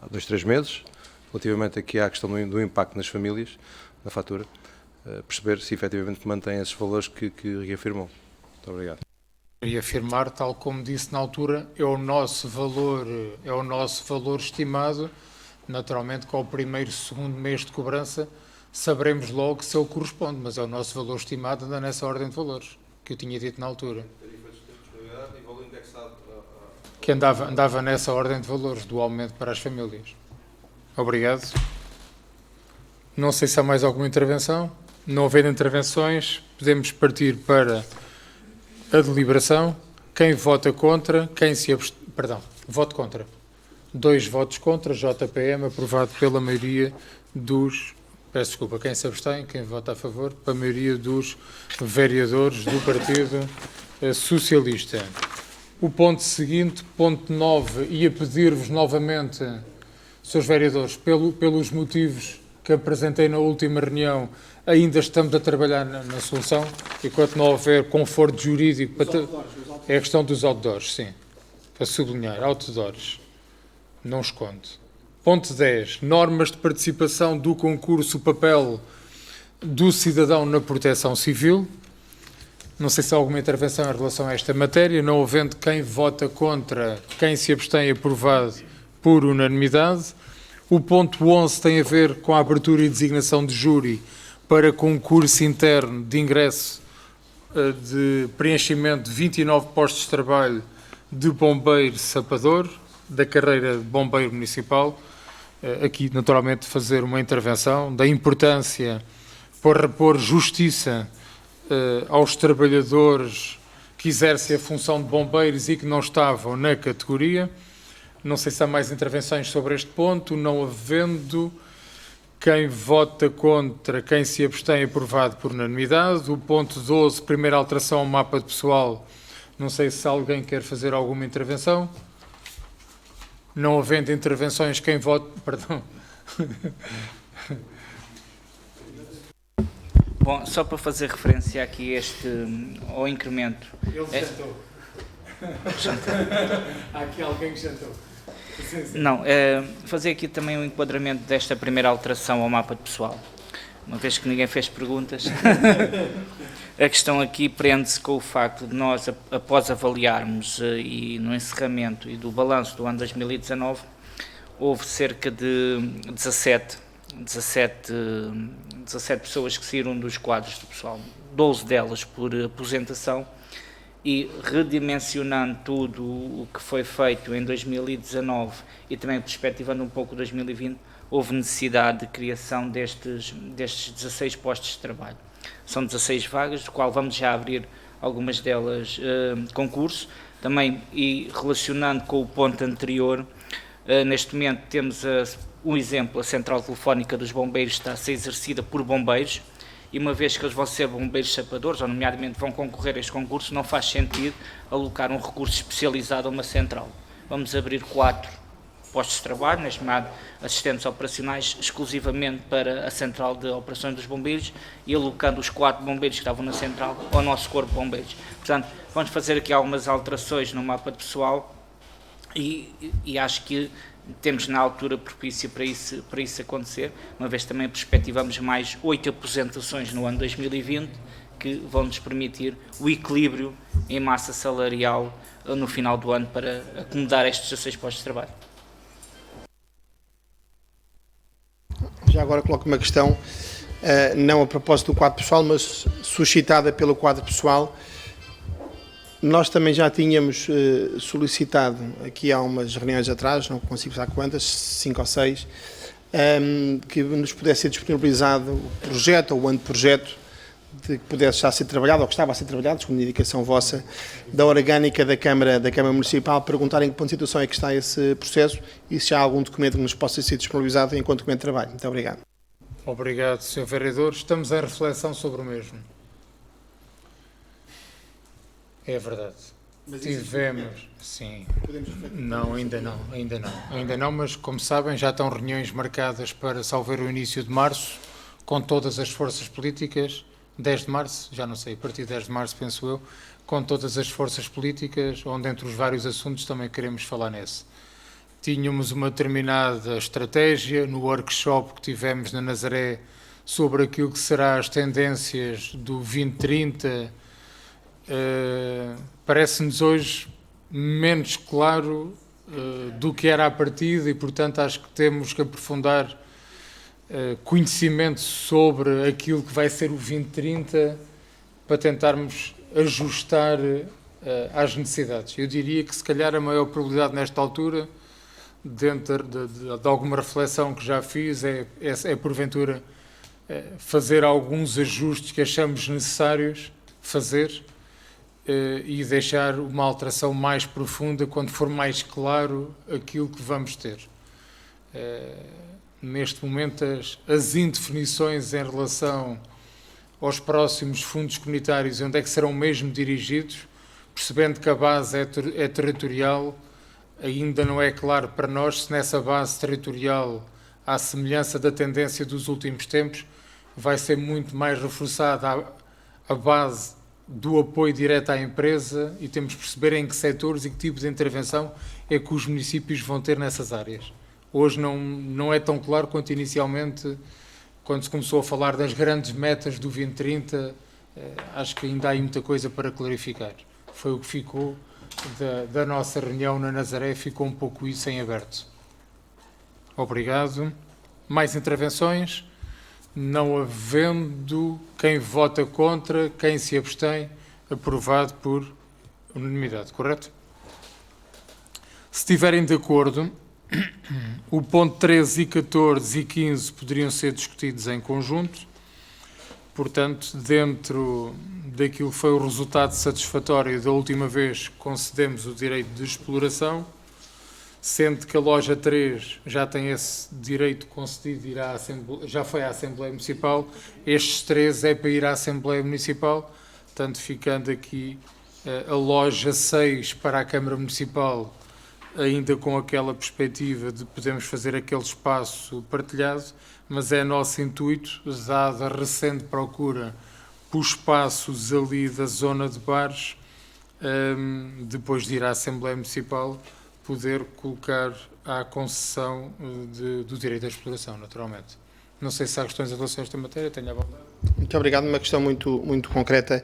2, 3 meses, relativamente aqui à questão do impacto nas famílias, na fatura, perceber se efetivamente mantém esses valores que reafirmou. Muito obrigado. Reafirmar, tal como disse na altura, é o nosso valor estimado. Naturalmente, com o primeiro e segundo mês de cobrança, saberemos logo se ele corresponde, mas é o nosso valor estimado, anda nessa ordem de valores, que eu tinha dito na altura. Que andava nessa ordem de valores, do aumento para as famílias. Obrigado. Não sei se há mais alguma intervenção. Não havendo intervenções, podemos partir para a deliberação. Quem vota contra, voto contra. 2 votos contra, JPM, aprovado pela maioria dos... Peço desculpa, quem se abstém, quem vota a favor, pela maioria dos vereadores do Partido Socialista. O ponto seguinte, ponto 9, ia pedir-vos novamente, Srs. Vereadores, pelos motivos que apresentei na última reunião, ainda estamos a trabalhar na solução, enquanto não houver conforto jurídico... É a questão dos outdoors, sim, para sublinhar, outdoors, não esconde. Ponto 10. Normas de participação do concurso papel do cidadão na proteção civil. Não sei se há alguma intervenção em relação a esta matéria. Não havendo, quem vota contra, quem se abstém, aprovado por unanimidade. O ponto 11 tem a ver com a abertura e designação de júri para concurso interno de ingresso de preenchimento de 29 postos de trabalho de bombeiro sapador, da carreira de bombeiro municipal. Aqui, naturalmente, fazer uma intervenção da importância por repor justiça aos trabalhadores que exercem a função de bombeiros e que não estavam na categoria. Não sei se há mais intervenções sobre este ponto. Não havendo, quem vota contra, quem se abstém, aprovado por unanimidade. O ponto 12, primeira alteração ao mapa de pessoal. Não sei se alguém quer fazer alguma intervenção. Não havendo intervenções, quem vota... Perdão. Bom, só para fazer referência aqui ao incremento... Ele jantou. Há aqui alguém que jantou. Não, fazer aqui também um enquadramento desta primeira alteração ao mapa de pessoal. Uma vez que ninguém fez perguntas... A questão aqui prende-se com o facto de nós, após avaliarmos e no encerramento e do balanço do ano 2019, houve cerca de 17 pessoas que saíram dos quadros do pessoal, 12 delas por aposentação, e redimensionando tudo o que foi feito em 2019 e também perspectivando um pouco 2020, houve necessidade de criação destes 16 postos de trabalho. São 16 vagas, do qual vamos já abrir algumas delas concurso. Também, e relacionando com o ponto anterior, neste momento temos um exemplo, a central telefónica dos bombeiros está a ser exercida por bombeiros e uma vez que eles vão ser bombeiros sapadores, ou nomeadamente vão concorrer a este concurso, não faz sentido alocar um recurso especializado a uma central. Vamos abrir 4 postos de trabalho, neste momento assistentes operacionais, exclusivamente para a central de operações dos bombeiros e alocando os 4 bombeiros que estavam na central ao nosso corpo de bombeiros. Portanto, vamos fazer aqui algumas alterações no mapa de pessoal e acho que temos na altura propícia para isso acontecer, uma vez também perspectivamos mais 8 aposentações no ano 2020, que vão nos permitir o equilíbrio em massa salarial no final do ano para acomodar estes 16 postos de trabalho. Já agora coloco uma questão, não a propósito do quadro pessoal, mas suscitada pelo quadro pessoal. Nós também já tínhamos solicitado, aqui há umas reuniões atrás, não consigo saber quantas, 5 ou 6, que nos pudesse ser disponibilizado o projeto ou o anteprojeto de que pudesse já ser trabalhado, ou que estava a ser trabalhado, segundo a indicação vossa, da orgânica da Câmara Municipal, perguntar em que ponto de situação é que está esse processo e se há algum documento que nos possa ser disponibilizado enquanto documento de trabalho. Muito obrigado. Obrigado, Sr. Vereador. Estamos em reflexão sobre o mesmo. É verdade. Mas tivemos, sim. Não, ainda não, mas como sabem já estão reuniões marcadas para salvar o início de março, com todas as forças políticas, 10 de março, já não sei, a partir de 10 de março penso eu, com todas as forças políticas, onde entre os vários assuntos também queremos falar nesse. Tínhamos uma determinada estratégia no workshop que tivemos na Nazaré sobre aquilo que será as tendências do 2030. Parece-nos hoje menos claro do que era à partida e, portanto, acho que temos que aprofundar conhecimento sobre aquilo que vai ser o 2030 para tentarmos ajustar às necessidades. Eu diria que, se calhar, a maior probabilidade nesta altura, dentro de alguma reflexão que já fiz, é porventura, fazer alguns ajustes que achamos necessários fazer e deixar uma alteração mais profunda quando for mais claro aquilo que vamos ter. Neste momento, as indefinições em relação aos próximos fundos comunitários, onde é que serão mesmo dirigidos, percebendo que a base é territorial, ainda não é claro para nós se nessa base territorial, à semelhança da tendência dos últimos tempos, vai ser muito mais reforçada a base do apoio direto à empresa e temos que perceber em que setores e que tipo de intervenção é que os municípios vão ter nessas áreas. Hoje não é tão claro quanto inicialmente, quando se começou a falar das grandes metas do 2030, acho que ainda há aí muita coisa para clarificar. Foi o que ficou da nossa reunião na Nazaré, ficou um pouco isso em aberto. Obrigado. Mais intervenções? Não havendo, quem vota contra, quem se abstém, aprovado por unanimidade, correto? Se estiverem de acordo, o ponto 13 e 14 e 15 poderiam ser discutidos em conjunto. Portanto, dentro daquilo que foi o resultado satisfatório da última vez, concedemos o direito de exploração, sendo que a loja 3 já tem esse direito concedido, já foi à Assembleia Municipal, estes 3 é para ir à Assembleia Municipal, portanto, ficando aqui a loja 6 para a Câmara Municipal, ainda com aquela perspectiva de podermos fazer aquele espaço partilhado, mas é nosso intuito, dada a recente procura por espaços ali da zona de bares, depois de ir à Assembleia Municipal, poder colocar à concessão do direito à exploração, naturalmente. Não sei se há questões em relação a esta matéria, tenho a vontade. Muito obrigado. Uma questão muito concreta.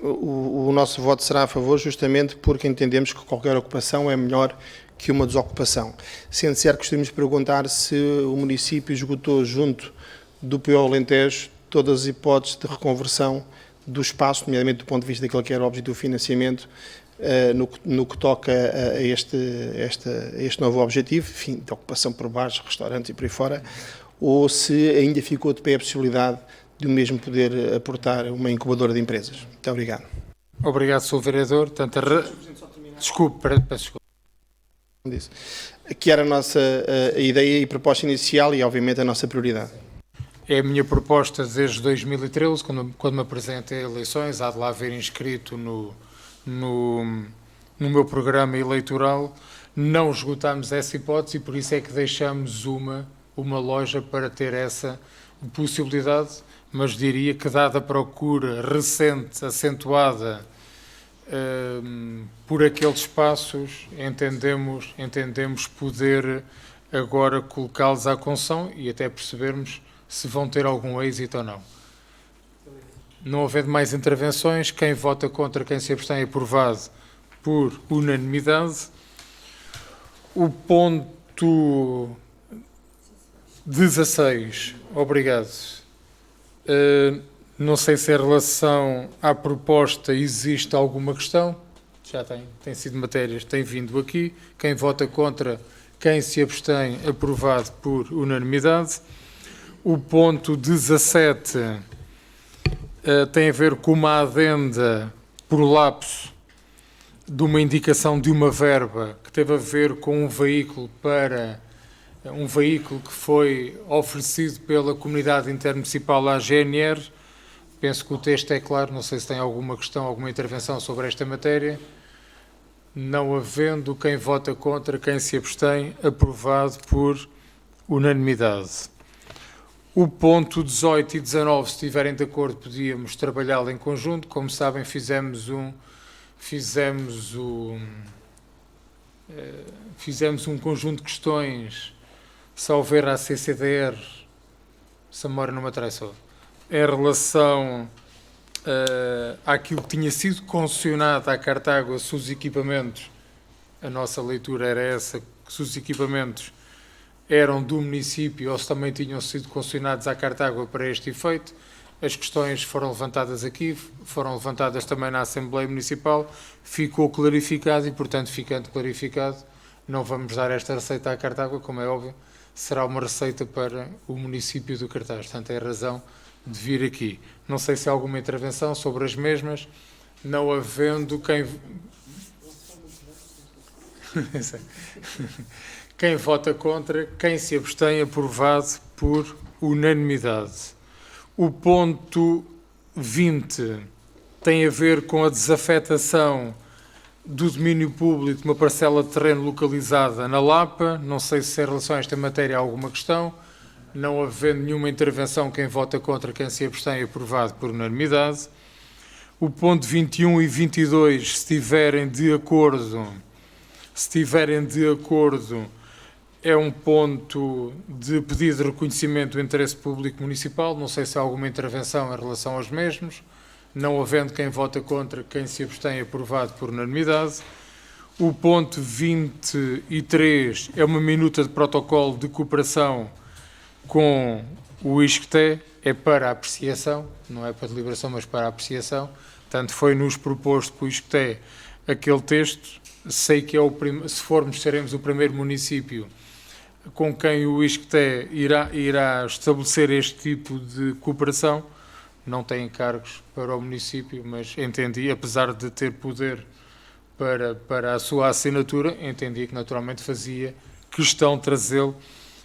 O nosso voto será a favor justamente porque entendemos que qualquer ocupação é melhor que uma desocupação. Sendo certo, gostaríamos de perguntar se o município esgotou junto do PO Alentejo todas as hipóteses de reconversão do espaço, nomeadamente do ponto de vista daquele que era o objetivo do financiamento, no que toca a este novo objetivo, enfim, de ocupação por bares, restaurantes e por aí fora, ou se ainda ficou de pé a possibilidade de o mesmo poder aportar uma incubadora de empresas. Muito obrigado. Obrigado, Sr. Vereador. Desculpe, peço desculpa. Que era a nossa ideia e proposta inicial e, obviamente, a nossa prioridade. É a minha proposta desde 2013, quando me apresentei a eleições, há de lá haver inscrito no meu programa eleitoral. Não esgotámos essa hipótese e por isso é que deixamos uma loja para ter essa possibilidade, mas diria que, dada a procura recente, acentuada por aqueles espaços, entendemos poder agora colocá-los à concessão e até percebermos se vão ter algum êxito ou não. Não havendo mais intervenções, quem vota contra, quem se abstém, é aprovado por unanimidade. O ponto 16, obrigado. Não sei se em relação à proposta existe alguma questão. Já tem sido matérias, tem vindo aqui. Quem vota contra, quem se abstém, aprovado por unanimidade. O ponto 17 tem a ver com uma adenda por lapso de uma indicação de uma verba que teve a ver com um veículo que foi oferecido pela Comunidade Intermunicipal à GNR. Penso que o texto é claro, não sei se tem alguma questão, alguma intervenção sobre esta matéria. Não havendo, quem vota contra, quem se abstém, aprovado por unanimidade. O ponto 18 e 19, se estiverem de acordo, podíamos trabalhá-lo em conjunto. Como sabem, fizemos um conjunto de questões, se houver a CCDR, se a memória não me atraiçou, em relação àquilo que tinha sido concessionado à Cartago, se os equipamentos, a nossa leitura era essa, que se os equipamentos eram do município ou se também tinham sido concessionados à Cartago para este efeito. As questões foram levantadas aqui, foram levantadas também na Assembleia Municipal, ficou clarificado e, portanto, ficando clarificado, não vamos dar esta receita à Cartago, como é óbvio, será uma receita para o município do Cartaz. Portanto, é a razão de vir aqui. Não sei se há alguma intervenção sobre as mesmas, não havendo quem vota contra, quem se abstém, aprovado por unanimidade. O ponto 20 tem a ver com a desafetação do domínio público de uma parcela de terreno localizada na Lapa. Não sei se em relação a esta matéria há alguma questão. Não havendo nenhuma intervenção, quem vota contra, quem se abstém, aprovado por unanimidade. O ponto 21 e 22, se estiverem de acordo, é um ponto de pedido de reconhecimento do interesse público municipal. Não sei se há alguma intervenção em relação aos mesmos. Não havendo, quem vota contra, quem se abstém, aprovado por unanimidade. O ponto 23 é uma minuta de protocolo de cooperação com o ISCTE, é para apreciação, não é para deliberação, mas para apreciação. Portanto, foi-nos proposto pelo ISCTE aquele texto. Sei que se formos, seremos o primeiro município com quem o ISCTE irá estabelecer este tipo de cooperação. Não tem encargos para o município, mas entendi, apesar de ter poder para a sua assinatura, entendi que naturalmente fazia questão de trazê-lo,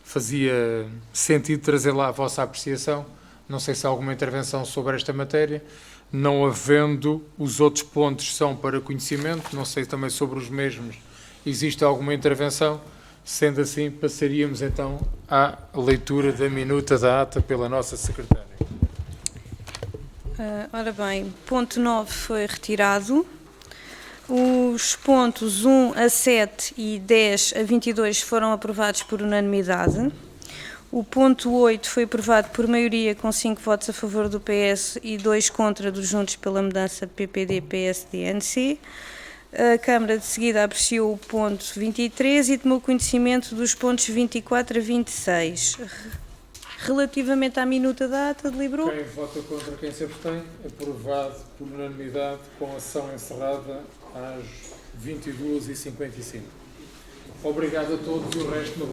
fazia sentido trazer lá a vossa apreciação. Não sei se há alguma intervenção sobre esta matéria. Não havendo, os outros pontos são para conhecimento. Não sei também sobre os mesmos existe alguma intervenção. Sendo assim, passaríamos então à leitura da minuta da ata pela nossa secretária. Ora bem, ponto 9 foi retirado. Os pontos 1 a 7 e 10 a 22 foram aprovados por unanimidade. O ponto 8 foi aprovado por maioria, com 5 votos a favor do PS e 2 contra dos Juntos pela Mudança PPD-PSD-NC. A Câmara de seguida apreciou o ponto 23 e tomou conhecimento dos pontos 24 a 26. Relativamente à minuta da ata, deliberou? Quem vota contra, quem se abstém, aprovado por unanimidade, com a sessão encerrada às 22h55. Obrigado a todos e o resto...